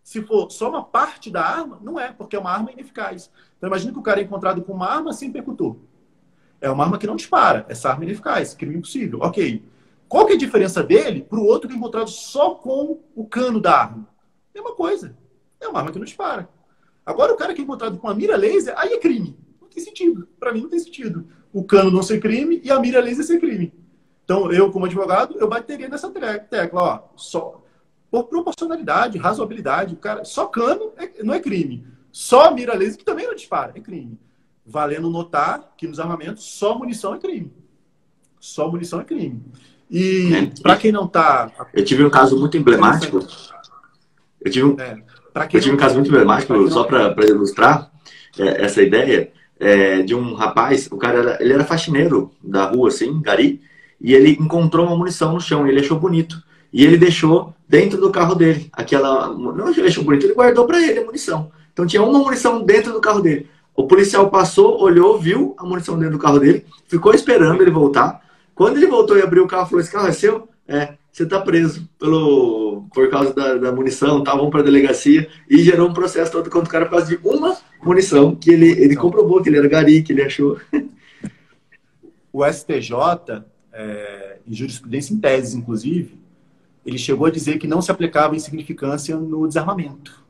Se for só uma parte da arma, não é, porque é uma arma ineficaz. Então, imagina que o cara é encontrado com uma arma sem percutor. É uma arma que não dispara. Essa arma é ineficaz, crime impossível. Ok. Qual que é a diferença dele para o outro que é encontrado só com o cano da arma? Mesma coisa. É uma arma que não dispara. Agora, o cara que é encontrado com a mira laser, aí é crime. Não tem sentido. Para mim, não tem sentido. O cano não ser crime e a mira laser ser crime. Então, eu, como advogado, eu bateria nessa tecla. Ó, só por proporcionalidade, razoabilidade. O cara, só cano não é crime. Só mira laser, que também não dispara, é crime. Valendo notar que nos armamentos, só munição é crime. Só munição é crime. E para quem não está... Eu tive um caso muito emblemático. Eu tive um caso muito emblemático, só para ilustrar essa ideia, de um rapaz, o cara ele era faxineiro da rua, assim, gari, e ele encontrou uma munição no chão, ele achou bonito. E ele deixou dentro do carro dele. Não achou bonito, ele guardou para ele a munição. Então tinha uma munição dentro do carro dele. O policial passou, olhou, viu a munição dentro do carro dele, ficou esperando ele voltar. Quando ele voltou e abriu o carro, falou: esse carro é seu? Você tá preso por causa da munição, tá? Vamos pra delegacia. E gerou um processo todo contra o cara por causa de uma munição que ele comprovou que ele era gari, que ele achou. O STJ, em jurisprudência em tese, inclusive, ele chegou a dizer que não se aplicava insignificância no desarmamento.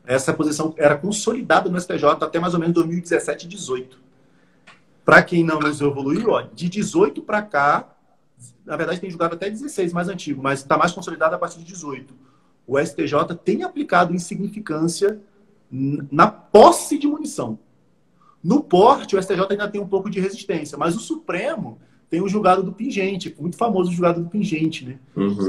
Essa posição era consolidada no STJ até mais ou menos 2017 e 2018. Para quem não nos evoluiu, de 18 para cá, na verdade tem julgado até 16, mais antigo, mas está mais consolidado a partir de 18. O STJ tem aplicado insignificância na posse de munição. No porte, o STJ ainda tem um pouco de resistência, mas o Supremo tem o julgado do pingente, muito famoso o julgado do pingente, né? Uhum.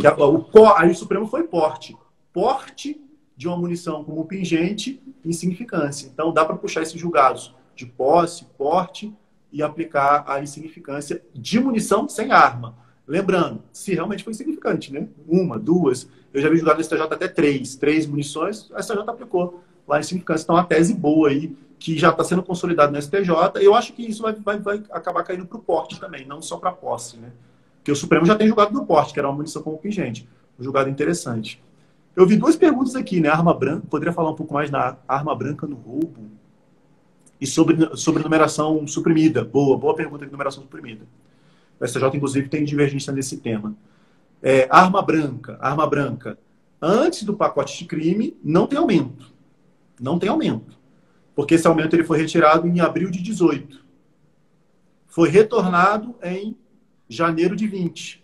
Aí o Supremo foi porte. Porte de uma munição como pingente, insignificância. Então dá para puxar esses julgados de posse, porte e aplicar a insignificância de munição sem arma. Lembrando, se realmente foi insignificante, né? Uma, duas. Eu já vi julgado no STJ até três munições, a STJ aplicou lá a insignificância. Então, uma tese boa aí, que já está sendo consolidado no STJ. Eu acho que isso vai acabar caindo para o porte também, não só para a posse, né? Porque o Supremo já tem julgado no porte, que era uma munição como pingente. Um julgado interessante. Eu vi duas perguntas aqui, né? Arma branca, poderia falar um pouco mais na arma branca no roubo e sobre numeração suprimida. Boa pergunta de numeração suprimida. O STJ, inclusive, tem divergência nesse tema. Arma branca. Antes do pacote de crime, não tem aumento. Não tem aumento. Porque esse aumento ele foi retirado em abril de 18. Foi retornado em janeiro de 20.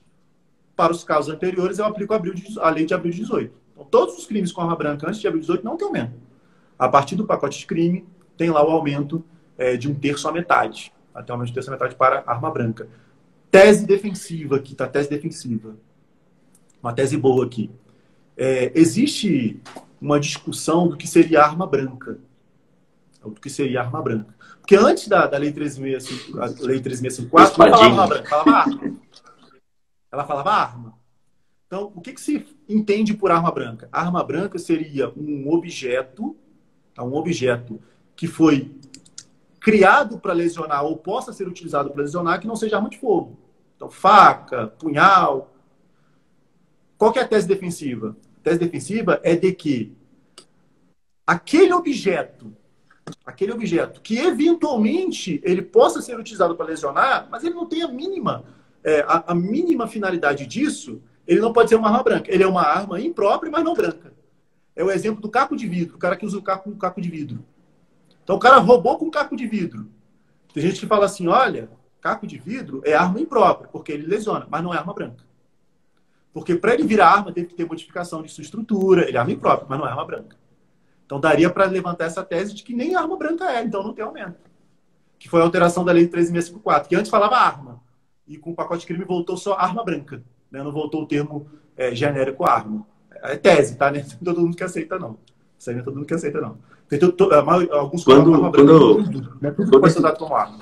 Para os casos anteriores, eu aplico a lei de abril de 18. Então, todos os crimes com arma branca antes de abril de 18 não tem aumento. A partir do pacote de crime, tem lá o aumento de 1/3 à metade. Até o aumento de 1/3 à metade para arma branca. Tese defensiva aqui, tá? Tese defensiva. Uma tese boa aqui. Existe uma discussão do que seria arma branca. Do que seria arma branca. Porque antes da Lei 13.654, ela falava arma branca, falava arma. Ela falava arma. Então, o que se entende por arma branca? A arma branca seria um objeto, tá? Um objeto que foi criado para lesionar ou possa ser utilizado para lesionar que não seja arma de fogo. Então, faca, punhal. Qual que é a tese defensiva? A tese defensiva é de que aquele objeto que eventualmente ele possa ser utilizado para lesionar, mas ele não tem a mínima finalidade disso, ele não pode ser uma arma branca. Ele é uma arma imprópria, mas não branca. É o exemplo do caco de vidro, o cara que usa o caco de vidro. Então o cara roubou com caco de vidro. Tem gente que fala assim, olha, caco de vidro é arma imprópria, porque ele lesiona, mas não é arma branca. Porque para ele virar arma, teve que ter modificação de sua estrutura, ele é arma imprópria, mas não é arma branca. Então daria para levantar essa tese de que nem arma branca é, então não tem aumento. Que foi a alteração da lei 13.654, que antes falava arma, e com o pacote de crime voltou só arma branca, né? Não voltou o termo genérico arma. É tese, tá? Né? Não todo mundo que aceita, não. Isso aí não é todo mundo que aceita, não. Tem alguns colocam arma branca, tudo pode ser dado como arma.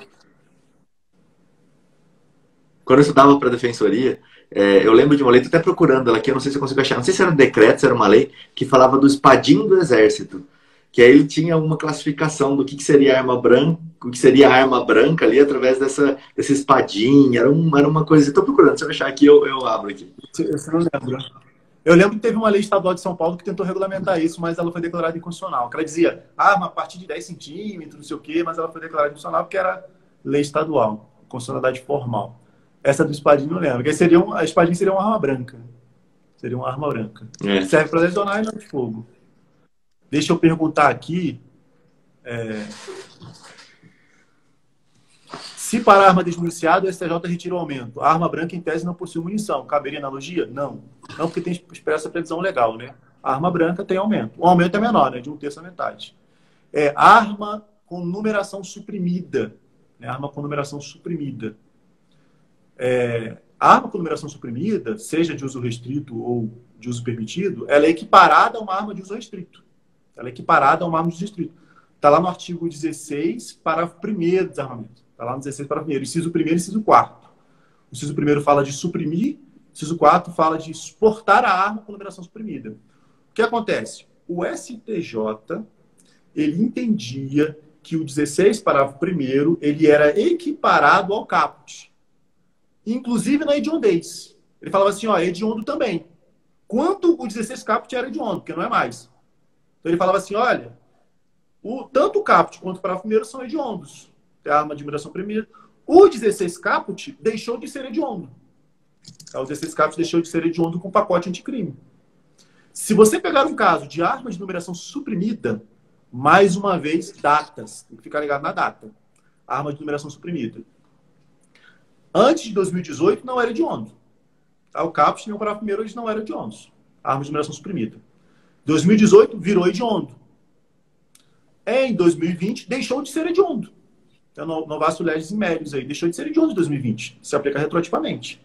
Quando eu estudava para a defensoria, eu lembro de uma lei, tô até procurando ela aqui, eu não sei se eu consigo achar, não sei se era um decreto, se era uma lei, que falava do espadinho do exército. Que aí ele tinha uma classificação do que seria arma branca, o que seria arma branca ali, através desse espadinho, era uma coisa. Estou procurando, se eu achar aqui, eu abro aqui. Você não lembra? Eu lembro que teve uma lei estadual de São Paulo que tentou regulamentar isso, mas ela foi declarada inconstitucional. Que ela dizia, arma a partir de 10 centímetros, não sei o quê, mas ela foi declarada inconstitucional porque era lei estadual, constitucionalidade formal. Essa do espadinho não lembro. A espadinha seria uma arma branca. Seria uma arma branca. Serve para lesionar e não de fogo. Deixa eu perguntar aqui. Se para a arma desmuniciada, o STJ retira o aumento. A arma branca, em tese, não possui munição. Caberia analogia? Não. Não, porque tem expressa previsão legal, né? A arma branca tem aumento. O aumento é menor, né? De 1/3 a metade. Arma com numeração suprimida. Né? Arma com numeração suprimida. A arma com numeração suprimida, seja de uso restrito ou de uso permitido, ela é equiparada a uma arma de uso restrito. Ela é equiparada a uma arma de uso restrito. Está lá no artigo 16, parágrafo 1º do desarmamento. Está lá no 16, parágrafo 1º. Inciso 1º e inciso 4º. O inciso 1º fala de suprimir, o inciso 4º fala de exportar a arma com numeração suprimida. O que acontece? O STJ, ele entendia que o 16, parágrafo 1º, ele era equiparado ao caput. Inclusive na hediondez. Ele falava assim, hediondo também. Quanto o 16 caput era hediondo, porque não é mais. Então ele falava assim, olha, tanto o caput quanto o parágrafo 1º são hediondos. É a arma de numeração suprimida. O 16 caput deixou de ser hediondo. O 16 caput deixou de ser hediondo com o pacote anticrime. Se você pegar um caso de arma de numeração suprimida, mais uma vez, datas. Tem que ficar ligado na data. Arma de numeração suprimida. Antes de 2018, não era hediondo. O caput nem o parágrafo 1º, eles não eram hediondos. Arma de numeração suprimida. 2018, virou hediondo. Em 2020, deixou de ser hediondo. Então, novato legis e médios aí. Deixou de ser hediondo em 2020. Se aplica retroativamente.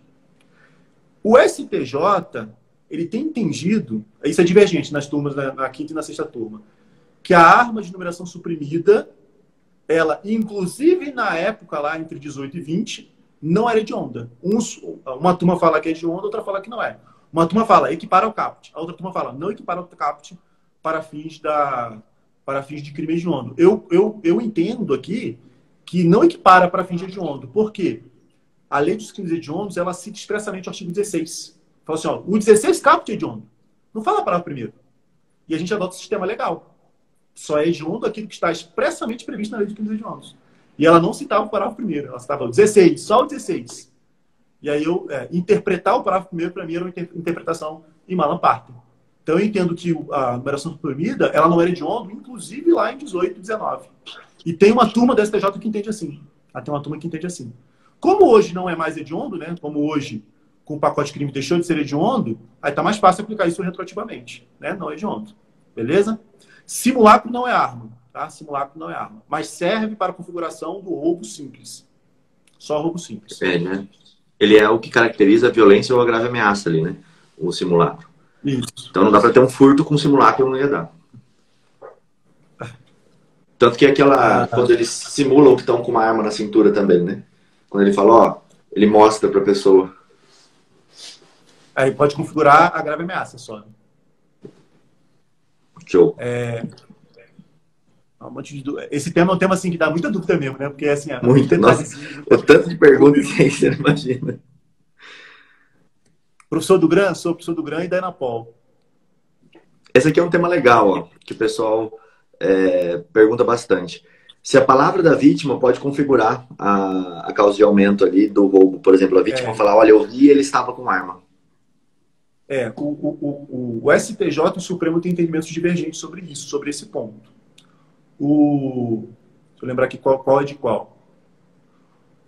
O STJ, ele tem entendido, isso é divergente nas turmas, na quinta e na sexta turma, que a arma de numeração suprimida, ela, inclusive na época lá, entre 18 e 20, não era hedionda. Uma turma fala que é hedionda, outra fala que não é. Uma turma fala equipara ao caput. A outra turma fala não equipara ao caput para fins de crime hediondo. Eu entendo aqui que não equipara para fins de hediondo. Por quê? A lei dos crimes hediondos, ela cita expressamente o artigo 16. Fala assim, o 16 caput é hediondo. Não fala a parágrafo primeiro. E a gente adota o sistema legal. Só é hediondo aquilo que está expressamente previsto na lei dos crimes hediondos. E ela não citava o parágrafo primeiro, ela citava o 16, só o 16. E aí interpretar o parágrafo primeiro, para mim, era uma interpretação em Malam Partem. Então eu entendo que a numeração suprimida, ela não era hediondo, inclusive lá em 18 e 19. E tem uma turma da STJ que entende assim. Tem uma turma que entende assim. Como hoje não é mais hediondo, né? Como hoje, com o pacote de crime deixou de ser hediondo, aí tá mais fácil aplicar isso retroativamente, né? Não é hediondo. Beleza? Simulacro não é arma. Tá? Simulacro não é arma. Mas serve para a configuração do roubo simples. Só roubo simples. Né? Ele é o que caracteriza a violência ou a grave ameaça ali, né? O simulacro. Isso. Então não dá para ter um furto com simulacro, não ia dar. Tanto que quando eles simulam que estão com uma arma na cintura também, né? Quando ele fala, ele mostra para a pessoa. Aí pode configurar a grave ameaça só. Né? Show. Esse tema é um tema assim, que dá muita dúvida mesmo, né? Porque assim, Muita, nossa, o tanto de perguntas que você não imagina. Professor do GRAN, sou professor do GRAN e da Enapol. Esse aqui é um tema legal, ó, que o pessoal pergunta bastante. Se a palavra da vítima pode configurar a causa de aumento ali do roubo. Por exemplo, a vítima falar, olha, eu vi e ele estava com arma. O STJ e o Supremo têm entendimentos divergentes sobre isso, sobre esse ponto. Deixa eu lembrar aqui qual é de qual.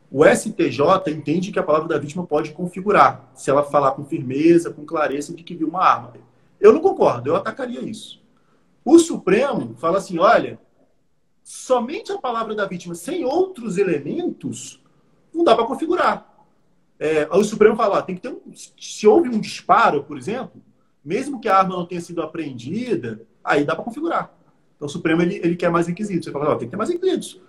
O STJ entende que a palavra da vítima pode configurar, se ela falar com firmeza, com clareza de que viu uma arma. Eu não concordo, eu atacaria isso. O Supremo fala assim, olha, somente a palavra da vítima, sem outros elementos, não dá para configurar. O Supremo fala, tem que ter se houve um disparo, por exemplo, mesmo que a arma não tenha sido apreendida, aí dá para configurar. Então o Supremo ele quer mais requisitos. Você fala, tem que ter mais requisitos.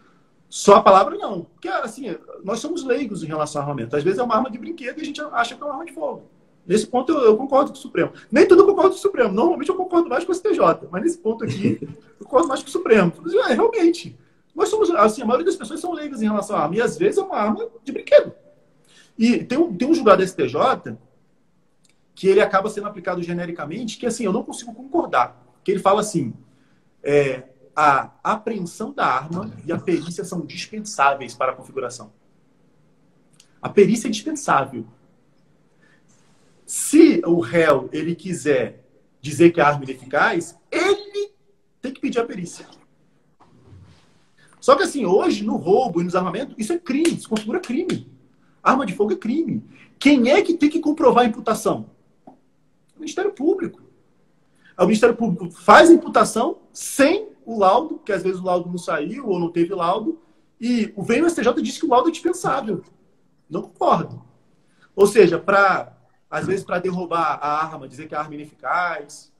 Só a palavra não. Porque assim, nós somos leigos em relação ao armamento. Às vezes é uma arma de brinquedo e a gente acha que é uma arma de fogo. Nesse ponto eu concordo com o Supremo. Nem tudo eu concordo com o Supremo. Normalmente eu concordo mais com o STJ. Mas nesse ponto aqui, eu concordo mais com o Supremo. Realmente. Nós somos, assim, a maioria das pessoas são leigas em relação à arma. E às vezes é uma arma de brinquedo. E tem um julgado da STJ que ele acaba sendo aplicado genericamente, que assim, eu não consigo concordar. Que ele fala assim, a apreensão da arma e a perícia são dispensáveis para a configuração. A perícia é dispensável. Se o réu ele quiser dizer que a arma é ineficaz, ele tem que pedir a perícia. Só que assim, hoje, no roubo e nos armamentos, isso é crime, isso configura crime. Arma de fogo é crime. Quem é que tem que comprovar a imputação? O Ministério Público. O Ministério Público faz a imputação sem o laudo, porque às vezes o laudo não saiu ou não teve laudo, e vem o STJ e diz que o laudo é dispensável. Não concordo. Ou seja, às vezes para derrubar a arma, dizer que a arma é ineficaz,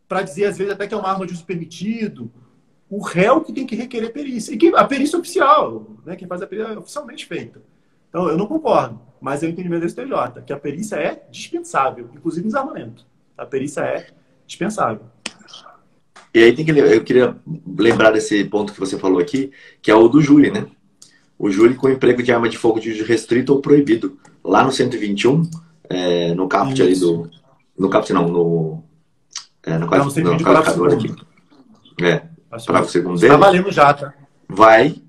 para dizer às vezes até que é uma arma de uso permitido, o réu que tem que requerer perícia. E a perícia oficial, né, quem faz a perícia é oficialmente feita. Então, eu não concordo, mas é o entendimento do STJ, que a perícia é dispensável, inclusive em desarmamento. A perícia é dispensável. E aí eu queria lembrar desse ponto que você falou aqui, que é o do júri, né? O júri com emprego de arma de fogo de uso restrito ou proibido. Lá no 121, no caput ali do... No caput não, no qualificador aqui. Parágrafo segundo dele. Está valendo já, tá? Vai...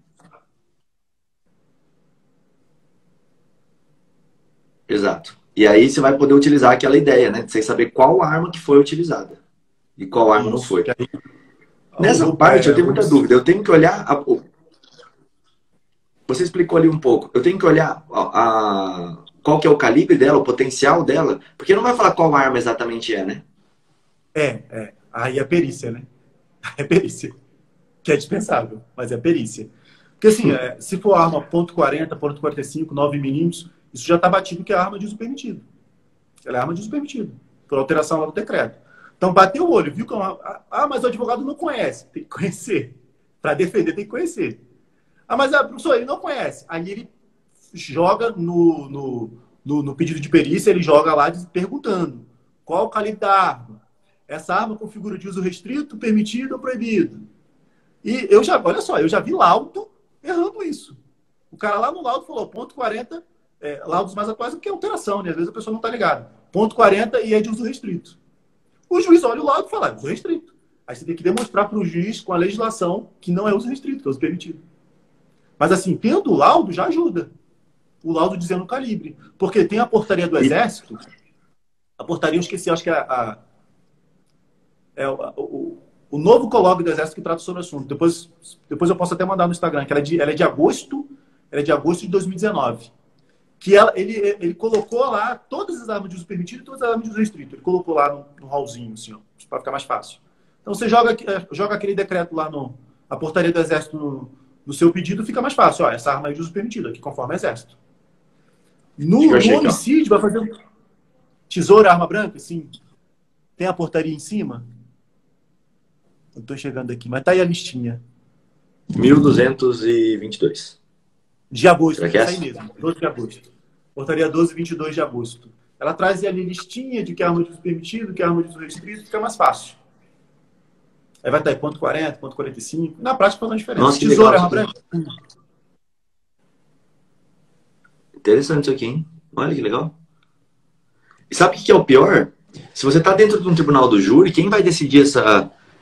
Exato. E aí você vai poder utilizar aquela ideia, né? Sem saber qual arma que foi utilizada. E qual arma não foi. Nessa parte eu tenho muita dúvida. Eu tenho que olhar... Você explicou ali um pouco. Eu tenho que olhar qual que é o calibre dela, o potencial dela. Porque não vai falar qual arma exatamente é, né? Aí é perícia, né? É perícia. Que é dispensável, mas é perícia. Porque assim, se for arma .40, .45, 9mm, isso já está batido que é arma de uso permitido. Ela é arma de uso permitido. Por alteração lá do decreto. Então, bateu o olho, viu que é uma... mas o advogado não conhece. Tem que conhecer. Para defender, tem que conhecer. Mas, professor, ele não conhece. Aí ele joga no pedido de perícia, ele joga lá perguntando qual o calibre da arma. Essa arma configura de uso restrito, permitido ou proibido? E olha só, eu já vi laudo errando isso. O cara lá no laudo falou, .40, laudos mais atuais, porque é alteração, né? Às vezes a pessoa não está ligada. .40 e é de uso restrito. O juiz olha o laudo e fala, uso restrito. Aí você tem que demonstrar para o juiz com a legislação que não é uso restrito, que é uso permitido. Mas assim, tendo o laudo já ajuda. O laudo dizendo o calibre. Porque tem a portaria do Exército, a portaria, eu esqueci, acho que o novo colóquio do Exército que trata sobre o assunto. Depois eu posso até mandar no Instagram, que ela é de agosto de 2019. Que ele colocou lá todas as armas de uso permitido e todas as armas de uso restrito. Ele colocou lá no hallzinho, assim, para ficar mais fácil. Então você joga aquele decreto lá a portaria do Exército no seu pedido, fica mais fácil. Ó, essa arma é de uso permitido, aqui conforme o Exército. No homicídio, vai fazer tesoura, arma branca, sim. Tem a portaria em cima? Eu estou chegando aqui, mas tá aí a listinha. 1222. De agosto, será que é isso aí mesmo, 12 de agosto. Portaria 12, 22 de agosto. Ela traz ali listinha de que arma de uso permitido, que arma de uso restrito, fica mais fácil. Aí vai estar aí ponto 40, ponto 45. Na prática faz uma diferença. Nossa, que Tesoura, legal arma isso branca. aqui. Interessante isso aqui, hein? Olha que legal. E sabe o que é o pior? Se você está dentro de um tribunal do júri, quem vai decidir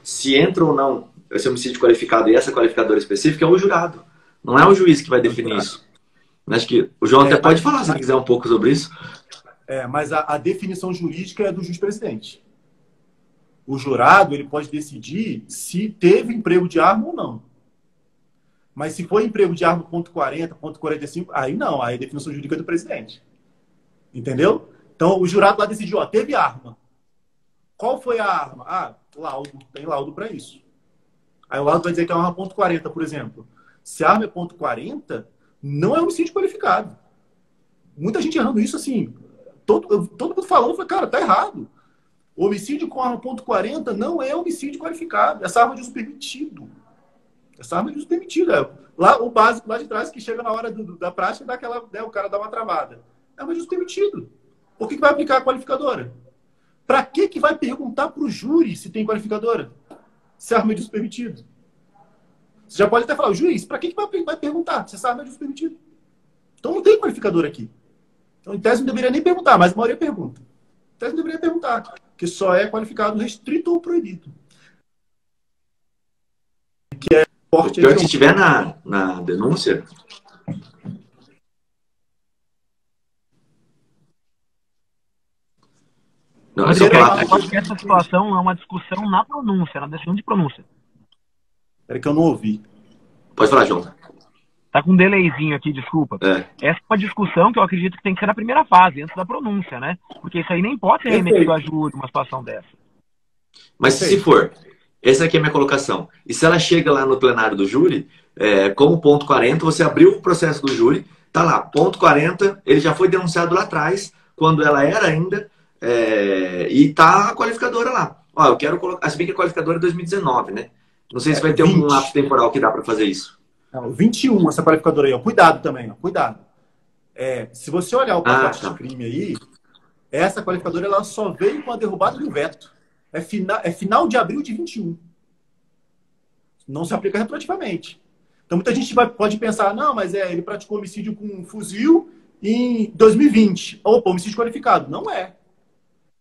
se entra ou não esse homicídio qualificado e essa qualificadora específica é o jurado. Não é o juiz que vai definir isso. Acho que o João até pode falar, se quiser, um pouco sobre isso. Mas a definição jurídica é do juiz-presidente. O jurado ele pode decidir se teve emprego de arma ou não. Mas se for emprego de arma ponto 40, ponto 45, aí não, aí a definição jurídica é do presidente. Entendeu? Então, o jurado lá decidiu, teve arma. Qual foi a arma? Laudo. Tem laudo para isso. Aí o laudo vai dizer que é uma arma ponto 40, por exemplo. Se a arma é ponto 40, não é homicídio qualificado. Muita gente errando isso assim. Todo mundo falando, cara, tá errado. Homicídio com arma ponto 40 não é homicídio qualificado. Essa arma é de uso permitido. Essa arma é de uso permitido. Lá, o básico lá de trás, que chega na hora da prática, o cara dá uma travada. É arma de uso permitido. Por que vai aplicar a qualificadora? Para que vai perguntar para o júri se tem qualificadora? Se a arma é de uso permitido? Você já pode até falar, juiz, para que vai perguntar se essa arma é de uso permitido? Então não tem qualificadora aqui. Então, em tese, não deveria nem perguntar, mas a maioria pergunta. Em tese, não deveria perguntar, porque só é qualificado restrito ou proibido. Que é porte. Pior que se estiver na denúncia. Não, eu acho que essa situação é uma discussão na pronúncia, na decisão de pronúncia. Peraí que eu não ouvi. Pode falar, João. Tá com um delayzinho aqui, desculpa. Essa é uma discussão que eu acredito que tem que ser na primeira fase, antes da pronúncia, né? Porque isso aí nem pode ser remetido a júri, uma situação dessa. Mas se for, essa aqui é a minha colocação. E se ela chega lá no plenário do júri, como ponto 40, você abriu o processo do júri, tá lá, ponto 40, ele já foi denunciado lá atrás, quando ela era ainda, e tá a qualificadora lá. Ó, eu quero colocar, se bem que a qualificadora é 2019, né? Não sei se vai ter 20. um lapso temporal que dá para fazer isso. Não, 21, essa qualificadora aí, ó. Cuidado também, ó. Cuidado. Se você olhar o pacote de crime aí, essa qualificadora ela só veio com a derrubada do veto. É final de abril de 21. Não se aplica retroativamente. Então muita gente pode pensar, não, mas ele praticou homicídio com um fuzil em 2020. Opa, homicídio qualificado. Não é.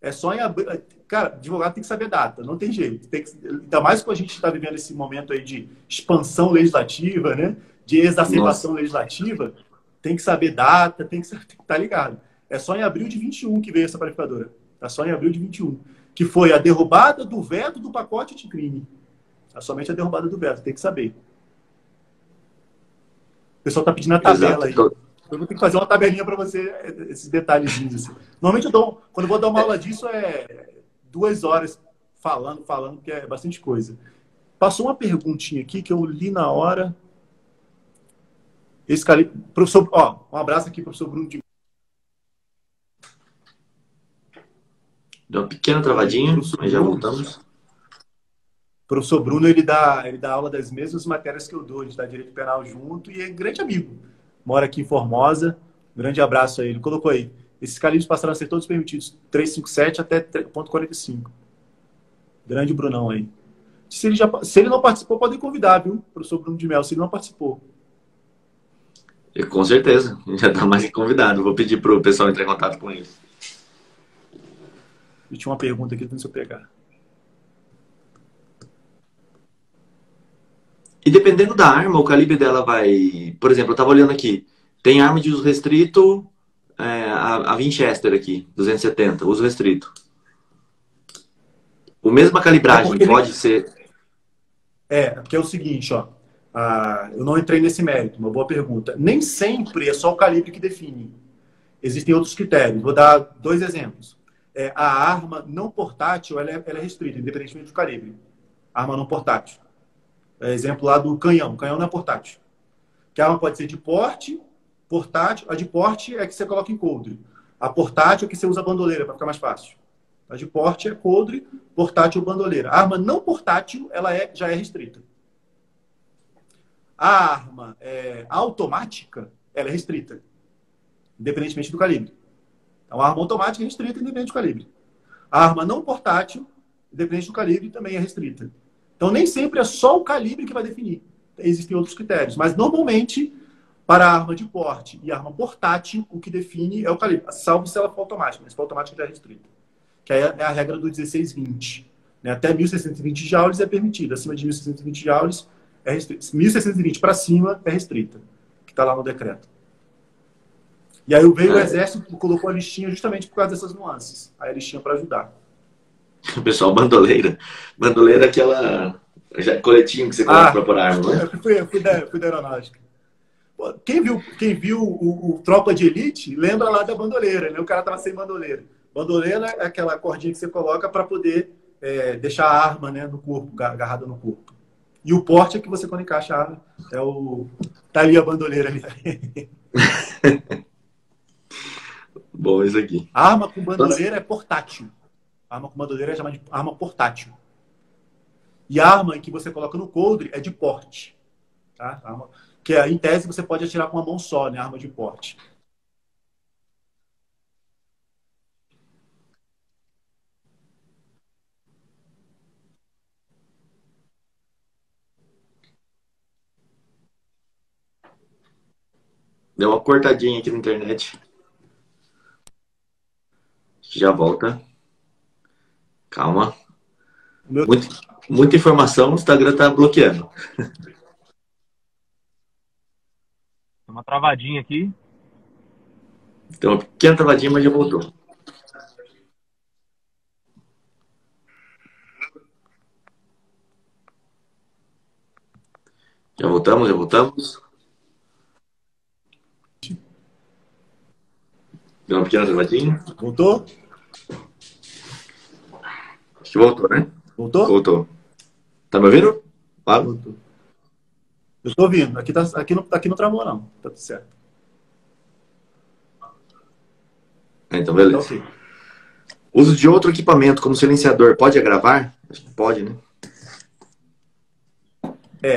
É só em abril. Cara, advogado tem que saber data, não tem jeito. Ainda mais quando a gente está vivendo esse momento aí de expansão legislativa, né? De exacerbação legislativa, tem que saber data, tem que estar ligado. É só em abril de 21 que veio essa qualificadora. É só em abril de 21. Que foi a derrubada do veto do pacote de crime. É somente a derrubada do veto, tem que saber. O pessoal está pedindo a tabela aí. Eu vou ter que fazer uma tabelinha para você, esses detalhezinhos. Assim. Normalmente, quando eu vou dar uma aula disso, 2 horas falando, porque é bastante coisa. Passou uma perguntinha aqui que eu li na hora. Esse cara, professor, um abraço aqui, professor Bruno. Deu uma pequena travadinha, mas já voltamos. O professor Bruno, ele dá aula das mesmas matérias que eu dou, a gente dá direito penal junto e é grande amigo. Mora aqui em Formosa. Grande abraço aí. Ele colocou aí. Esses calibres passaram a ser todos permitidos. 357 até ponto 45. Grande Brunão aí. Se ele não participou, podem convidar, viu? Professor Bruno de Mel, se ele não participou. Com certeza. Já está mais que convidado. Vou pedir para o pessoal entrar em contato com ele. Eu tinha uma pergunta aqui, deixa eu pegar. E dependendo da arma, o calibre dela vai... Por exemplo, eu estava olhando aqui. Tem arma de uso restrito, a Winchester aqui, 270, uso restrito. O mesma calibragem pode ser... Porque é o seguinte, eu não entrei nesse mérito, uma boa pergunta. Nem sempre é só o calibre que define. Existem outros critérios. Vou dar 2 exemplos. A arma não portátil, ela é restrita, independentemente do calibre. Arma não portátil. Exemplo lá do canhão. O canhão não é portátil. Que a arma pode ser de porte, portátil. A de porte é que você coloca em coldre. A portátil é que você usa bandoleira, para ficar mais fácil. A de porte é coldre, portátil bandoleira. A arma não portátil, ela já é restrita. A arma automática, ela é restrita. Independentemente do calibre. Então, a arma automática é restrita independente do calibre. A arma não portátil, independente do calibre, também é restrita. Então, nem sempre é só o calibre que vai definir. Existem outros critérios. Mas, normalmente, para a arma de porte e arma portátil, o que define é o calibre, salvo se ela for automática. Mas se for automática, já é restrita. Que aí é a regra do 1620. Né? Até 1.620 joules é permitido. Acima de 1.620 joules é restrita. 1.620 para cima é restrita. Que está lá no decreto. E aí veio o Exército, colocou a listinha justamente por causa dessas nuances. Aí a listinha para ajudar. O pessoal, bandoleira. Bandoleira é aquela coletinho que você coloca para pôr arma, né? Eu fui da aeronáutica. Pô, quem viu o Tropa de Elite, lembra lá da bandoleira, né? O cara tava sem bandoleira. Bandoleira é aquela cordinha que você coloca para poder deixar a arma, né, no corpo, agarrada no corpo. E o porte é que você, quando encaixa a arma, tá ali a bandoleira ali. Bom, isso aqui. A arma com bandoleira é portátil. A arma com bandoleira é chamada de arma portátil. E a arma que você coloca no coldre é de porte. Tá? Que em tese você pode atirar com uma mão só, né? Arma de porte. Deu uma cortadinha aqui na internet. Já volta. Calma. Muita informação, o Instagram tá bloqueando. Tem uma travadinha aqui. Tem uma pequena travadinha, mas já voltou. Já voltamos, já voltamos. Deu uma pequena travadinha. Voltou? Acho que voltou, né? Voltou? Voltou. Tá me ouvindo? Claro. Voltou. Eu tô ouvindo. Aqui não travou, não. Tá tudo certo. Então, beleza. Então, okay. Uso de outro equipamento como silenciador pode agravar? Acho que pode, né?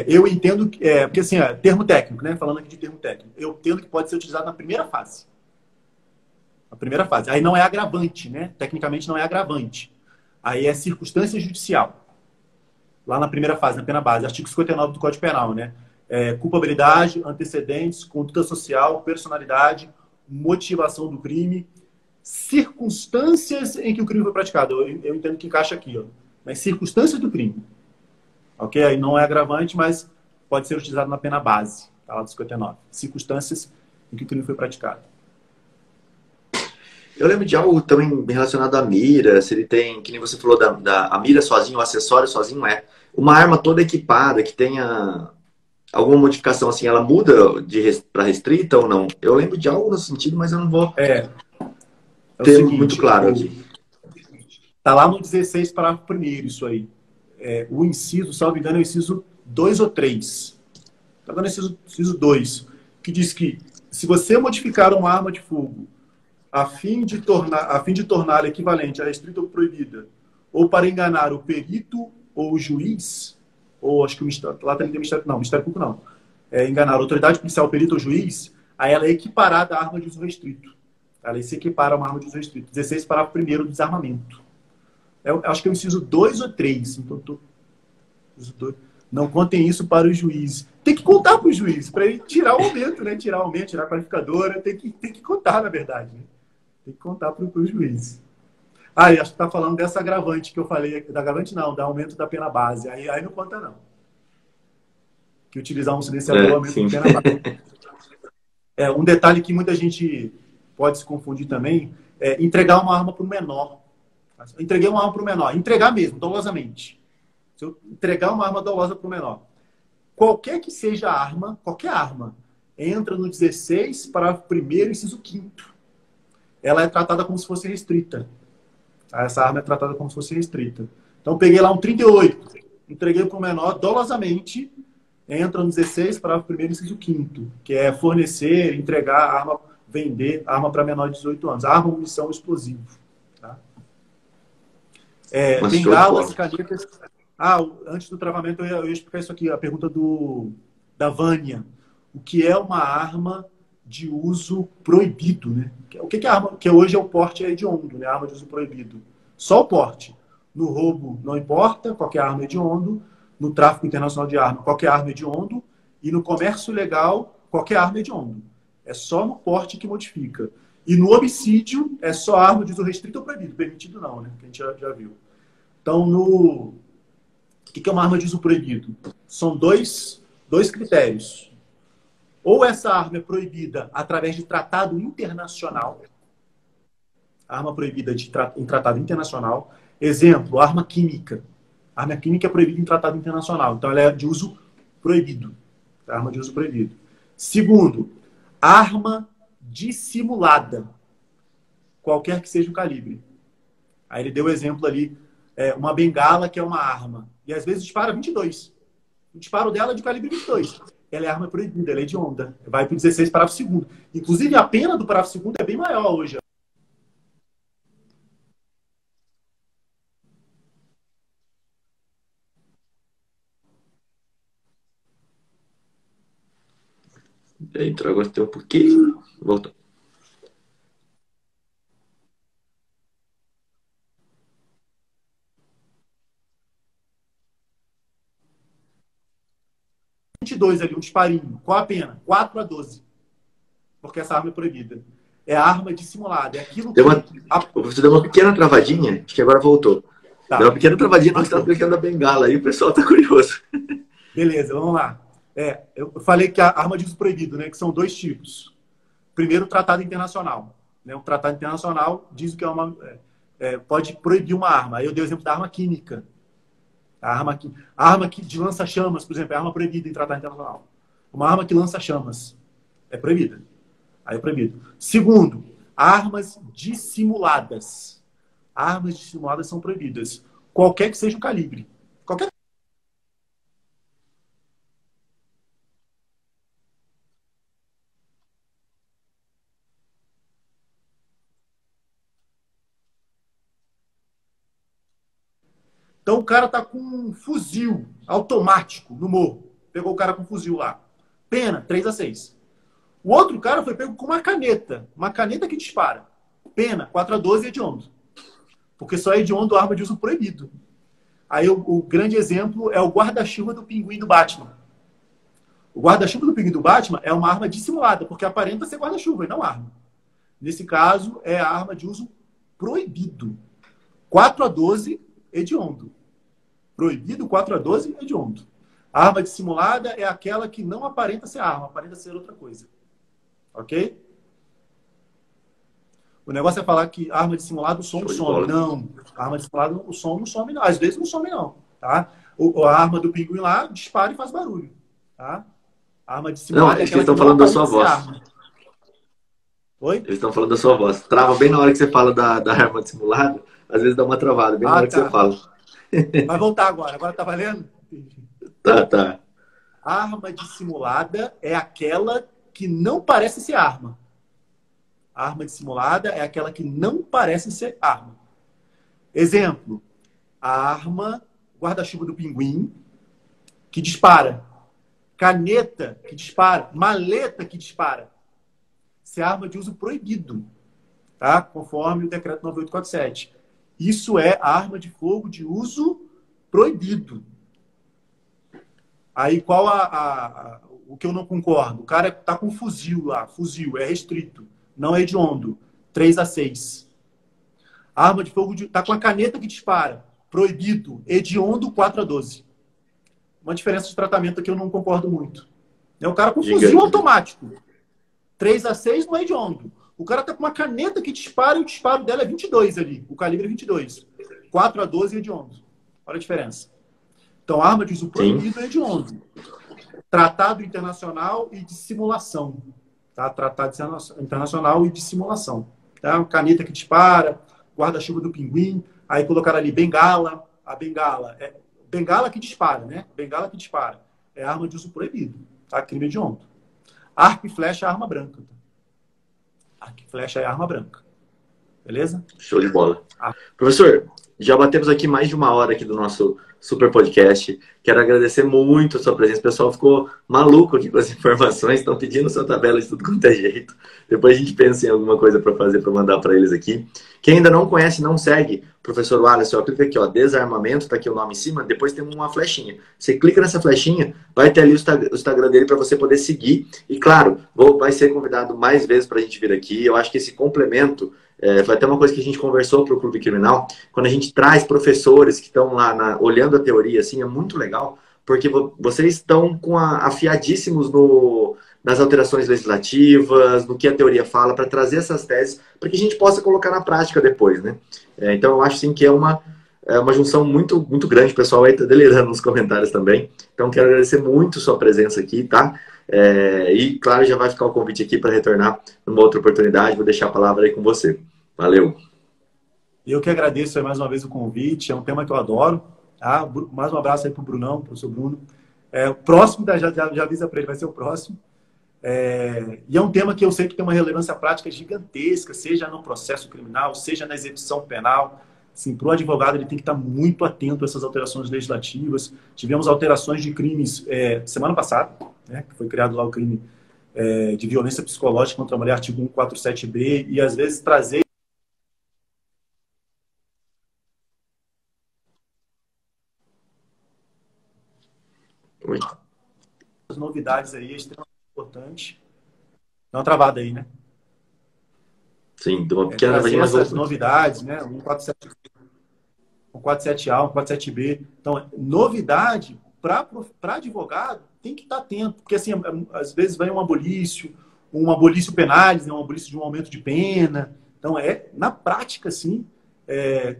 Eu entendo que... porque assim, termo técnico, né? Falando aqui de termo técnico. Eu entendo que pode ser utilizado na primeira fase. Na primeira fase. Aí não é agravante, né? Tecnicamente não é agravante. Aí é circunstância judicial. Lá na primeira fase, na pena base. Artigo 59 do Código Penal, né? Culpabilidade, antecedentes, conduta social, personalidade, motivação do crime, circunstâncias em que o crime foi praticado. Eu entendo que encaixa aqui, ó. Mas circunstâncias do crime. Ok? Aí não é agravante, mas pode ser utilizado na pena base. Tá lá do 59. Circunstâncias em que o crime foi praticado. Eu lembro de algo também relacionado à mira, se ele tem, que nem você falou, a mira sozinho, o acessório sozinho, uma arma toda equipada, que tenha alguma modificação assim, ela muda para restrita ou não? Eu lembro de algo nesse sentido, mas eu não vou ter muito claro aqui. Tá lá no 16, parágrafo 1º, isso aí. O inciso, salvo engano, é o inciso 2 ou 3. Tá dando inciso 2, que diz que se você modificar uma arma de fogo a fim de torná-la equivalente à restrita ou proibida, ou para enganar o perito ou o juiz, ou acho que o Ministério, lá também tem Ministério Público não, enganar a autoridade policial, o perito ou juiz, aí ela é equiparada à arma de uso restrito. Ela se equipara a uma arma de uso restrito. 16, parágrafo 1º do desarmamento. Acho que é o inciso 2 ou 3. Então, não contem isso para o juiz. Tem que contar para o juiz, para ele tirar o aumento, né? Tirar a qualificadora. Tem que contar, na verdade. Né? Tem que contar para o juiz. Acho que está falando dessa agravante que eu falei. Da agravante não, da aumento da pena base. Aí não conta, não. Que utilizar um silenciador aumenta a pena base. Um detalhe que muita gente pode se confundir também é entregar uma arma para o menor. Entreguei uma arma para o menor. Entregar mesmo, dolosamente. Se eu entregar uma arma dolosa para o menor. Qualquer que seja a arma, qualquer arma, entra no 16, parágrafo 1º, inciso 5º. Ela é tratada como se fosse restrita. Essa arma é tratada como se fosse restrita. Então, peguei lá um 38, entreguei para o menor dolosamente, entra no 16, parágrafo 1º, inciso 5º, que é fornecer, entregar arma, vender arma para menor de 18 anos. Arma, munição, explosivo. Tá? Bengalas, canetas... antes do travamento eu ia explicar isso aqui, a pergunta da Vânia. O que é uma arma de uso proibido, né? O que é arma? Que hoje é o porte hediondo, né? Arma de uso proibido. Só o porte. No roubo não importa, qualquer arma é hediondo. No tráfico internacional de arma, qualquer arma é hediondo. E no comércio ilegal, qualquer arma é hediondo. É só no porte que modifica. E no homicídio, é só arma de uso restrito ou proibido. Permitido não, né? Que a gente já viu. Então, o que é uma arma de uso proibido? São dois critérios. Ou essa arma é proibida através de tratado internacional. Arma proibida em tratado internacional. Exemplo, arma química. Arma química é proibida em tratado internacional. Então, ela é de uso proibido. Arma de uso proibido. Segundo, arma dissimulada. Qualquer que seja o calibre. Aí ele deu o exemplo ali, uma bengala que é uma arma. E às vezes dispara 22. O disparo dela é de calibre 22. Ela é arma proibida, ela é hedionda. Vai para o 16 parágrafo segundo. Inclusive, a pena do parágrafo segundo é bem maior hoje. Entrou agora tem um pouquinho. Voltou. Ali, um disparinho. Qual a pena? 4 a 12. Porque essa arma é proibida. É a arma dissimulada. É aquilo que... Você deu uma pequena travadinha, acho que agora voltou. Tá. Deu uma pequena travadinha na hora que você estava explicando a bengala. Aí o pessoal está curioso. Beleza, vamos lá. Eu falei que a arma de uso proibido, né? Que são 2 tipos. Primeiro, o tratado internacional. Né? Um tratado internacional diz que pode proibir uma arma. Aí eu dei o exemplo da arma química. A arma de lança-chamas, por exemplo, é arma proibida em tratado internacional. Uma arma que lança chamas é proibida. Aí é proibido. Segundo, armas dissimuladas. Armas dissimuladas são proibidas. Qualquer que seja o calibre. Qualquer. Então o cara tá com um fuzil automático no morro. Pegou o cara com um fuzil lá. Pena, 3 a 6. O outro cara foi pego com uma caneta. Uma caneta que dispara. Pena, 4 a 12 é hediondo. Porque só é hediondo arma de uso proibido. Aí o grande exemplo é o guarda-chuva do pinguim do Batman. O guarda-chuva do pinguim do Batman é uma arma dissimulada, porque aparenta ser guarda-chuva e não arma. Nesse caso, é a arma de uso proibido. 4 a 12, hediondo. Proibido, 4 a 12, hediondo. A arma dissimulada é aquela que não aparenta ser arma, aparenta ser outra coisa. Ok? O negócio é falar que arma dissimulada o som não some. Não. A arma dissimulada o som não some, não. Às vezes não some, não. Tá? A arma do pinguim lá dispara e faz barulho. Tá? A arma dissimulada não, é que eles estão falando da sua voz. Oi? Eles estão falando da sua voz. Trava bem na hora que você fala da arma dissimulada. Às vezes dá uma travada, bem na hora que você fala. Vai voltar agora. Agora tá valendo? Tá. A arma dissimulada é aquela que não parece ser arma. A arma dissimulada é aquela que não parece ser arma. Exemplo, a arma guarda-chuva do pinguim que dispara. Caneta que dispara. Maleta que dispara. Isso é arma de uso proibido. Tá? Conforme o decreto 9847. Isso é arma de fogo de uso proibido. Aí qual o que eu não concordo? O cara tá com fuzil lá. Fuzil é restrito. Não é hediondo. 3 a 6. Arma de fogo tá com a caneta que dispara. Proibido. Hediondo, 4 a 12. Uma diferença de tratamento que eu não concordo muito. É o cara com fuzil automático. 3 a 6 não é hediondo. O cara tá com uma caneta que dispara e o disparo dela é 22 ali. O calibre é 22. 4 a 12 é hediondo. Olha a diferença. Então, arma de uso proibido é hediondo. Tratado internacional e dissimulação. Tá? Tratado internacional e dissimulação. Tá? Caneta que dispara, guarda-chuva do pinguim, aí colocaram ali bengala. A bengala é bengala que dispara, né? Bengala que dispara. É arma de uso proibido. Tá? Crime hediondo. Arco e flecha é arma branca. Tá? Arco e flecha é arma branca. Beleza? Show de bola. Professor, já batemos aqui mais de 1 hora aqui do nosso super podcast. Quero agradecer muito a sua presença. O pessoal ficou maluco aqui com as informações, estão pedindo sua tabela de tudo quanto é jeito. Depois a gente pensa em alguma coisa para fazer, para mandar para eles aqui. Quem ainda não conhece, não segue, professor Wallace, ó, clica aqui, ó, desarmamento, tá aqui o nome em cima, depois tem uma flechinha. Você clica nessa flechinha, vai ter ali o Instagram dele para você poder seguir. E claro, vai ser convidado mais vezes para a gente vir aqui. Eu acho que esse complemento foi até uma coisa que a gente conversou para o Clube Criminal, quando a gente traz professores que estão lá olhando a teoria, assim, é muito legal, porque vocês estão afiadíssimos nas alterações legislativas, no que a teoria fala, para trazer essas teses, para que a gente possa colocar na prática depois, né? Então, eu acho, sim, que é uma junção muito, muito grande. O pessoal aí está delirando nos comentários também. Então, quero agradecer muito a sua presença aqui, tá? E, claro, já vai ficar o convite aqui para retornar numa outra oportunidade. Vou deixar a palavra aí com você. Valeu. Eu que agradeço mais uma vez o convite. É um tema que eu adoro. Tá? Mais um abraço aí para o Brunão, professor Bruno. O próximo, já avisa para ele, vai ser o próximo. E é um tema que eu sei que tem uma relevância prática gigantesca, seja no processo criminal, seja na execução penal. Assim, para o advogado, ele tem que estar muito atento a essas alterações legislativas. Tivemos alterações de crimes semana passada, né, que foi criado lá o crime de violência psicológica contra a mulher, artigo 147B, e às vezes trazer as novidades aí, é extremamente importante. Dá uma travada aí, né? Sim, de uma pequena... essas novidades, né? 147A, 147B. Então, novidade para advogado tem que estar atento, porque assim, às vezes vem um abolício penais, né? Um abolício de um aumento de pena. Então, na prática, sim,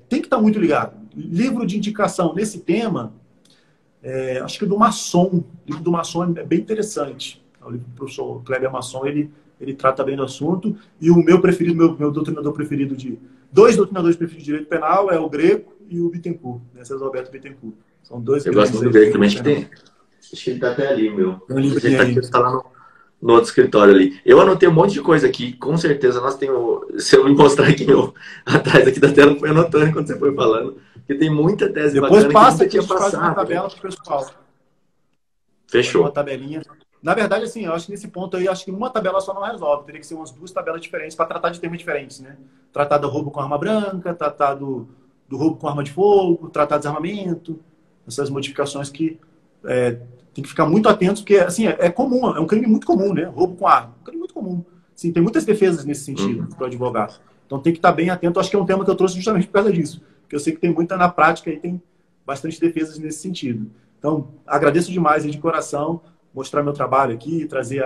tem que estar muito ligado. Livro de indicação nesse tema, acho que o livro do Masson é bem interessante. O livro do professor Kleber Masson, ele trata bem do assunto. E o meu preferido, meu doutrinador preferido dois doutrinadores preferidos de direito penal é o Greco e o Bittencourt, né? César Alberto Bittencourt. São dois. Eu gosto muito do Greco também. Acho que ele tá até ali, meu. Ele tá lá no outro escritório ali. Eu anotei um monte de coisa aqui, com certeza. Se eu me mostrar aqui atrás aqui da tela, foi anotando enquanto você foi falando. Porque tem muita tese depois bacana passa que a gente faz uma tabela para o pessoal. Fechou. Uma tabelinha. Na verdade, assim, eu acho que nesse ponto aí, acho que uma tabela só não resolve. Teria que ser umas 2 tabelas diferentes para tratar de temas diferentes, né? Tratar do roubo com arma branca, tratar do roubo com arma de fogo, tratar de desarmamento. Essas modificações que tem que ficar muito atentos, porque, assim, é comum, é um crime muito comum, né? Roubo com arma. Um crime muito comum. Assim, tem muitas defesas nesse sentido para o advogado. Então tem que estar bem atento. Acho que é um tema que eu trouxe justamente por causa disso. Porque eu sei que tem muita na prática e tem bastante defesas nesse sentido. Então, agradeço demais aí de coração mostrar meu trabalho aqui, trazer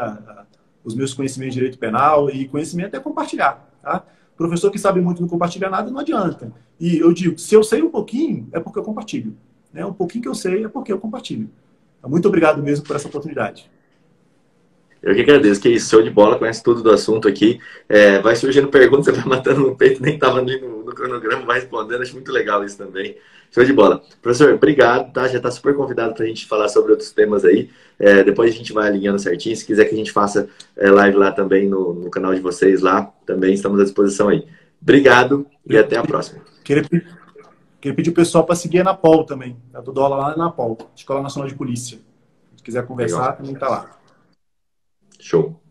os meus conhecimentos de direito penal, e conhecimento é compartilhar, tá? Professor que sabe muito e não compartilha nada, não adianta. E eu digo, se eu sei um pouquinho, é porque eu compartilho. Né? Um pouquinho que eu sei é porque eu compartilho. Então, muito obrigado mesmo por essa oportunidade. Eu que agradeço, que isso, show de bola, conhece tudo do assunto aqui. Vai surgindo perguntas, você vai matando no peito, nem estava ali no cronograma, vai respondendo, acho muito legal isso também. Show de bola. Professor, obrigado, tá? Já está super convidado para a gente falar sobre outros temas aí. Depois a gente vai alinhando certinho. Se quiser que a gente faça live lá também no canal de vocês lá, também estamos à disposição aí. Obrigado e até a próxima. Queria pedir o pessoal para seguir a Anapol também. Eu dou aula lá na Anapol, Escola Nacional de Polícia. Se quiser conversar, legal. Também está lá. Show.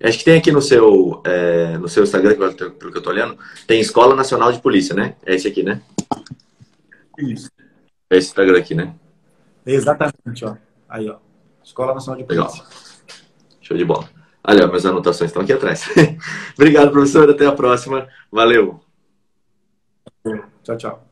Acho que tem aqui no seu Instagram, pelo que eu tô olhando, tem Escola Nacional de Polícia, né? É esse aqui, né? Isso. É esse Instagram aqui, né? Exatamente, ó. Aí, ó. Escola Nacional de Polícia. Legal. Show de bola. Olha, minhas anotações estão aqui atrás. Obrigado, professor. Até a próxima. Valeu. Tchau, tchau.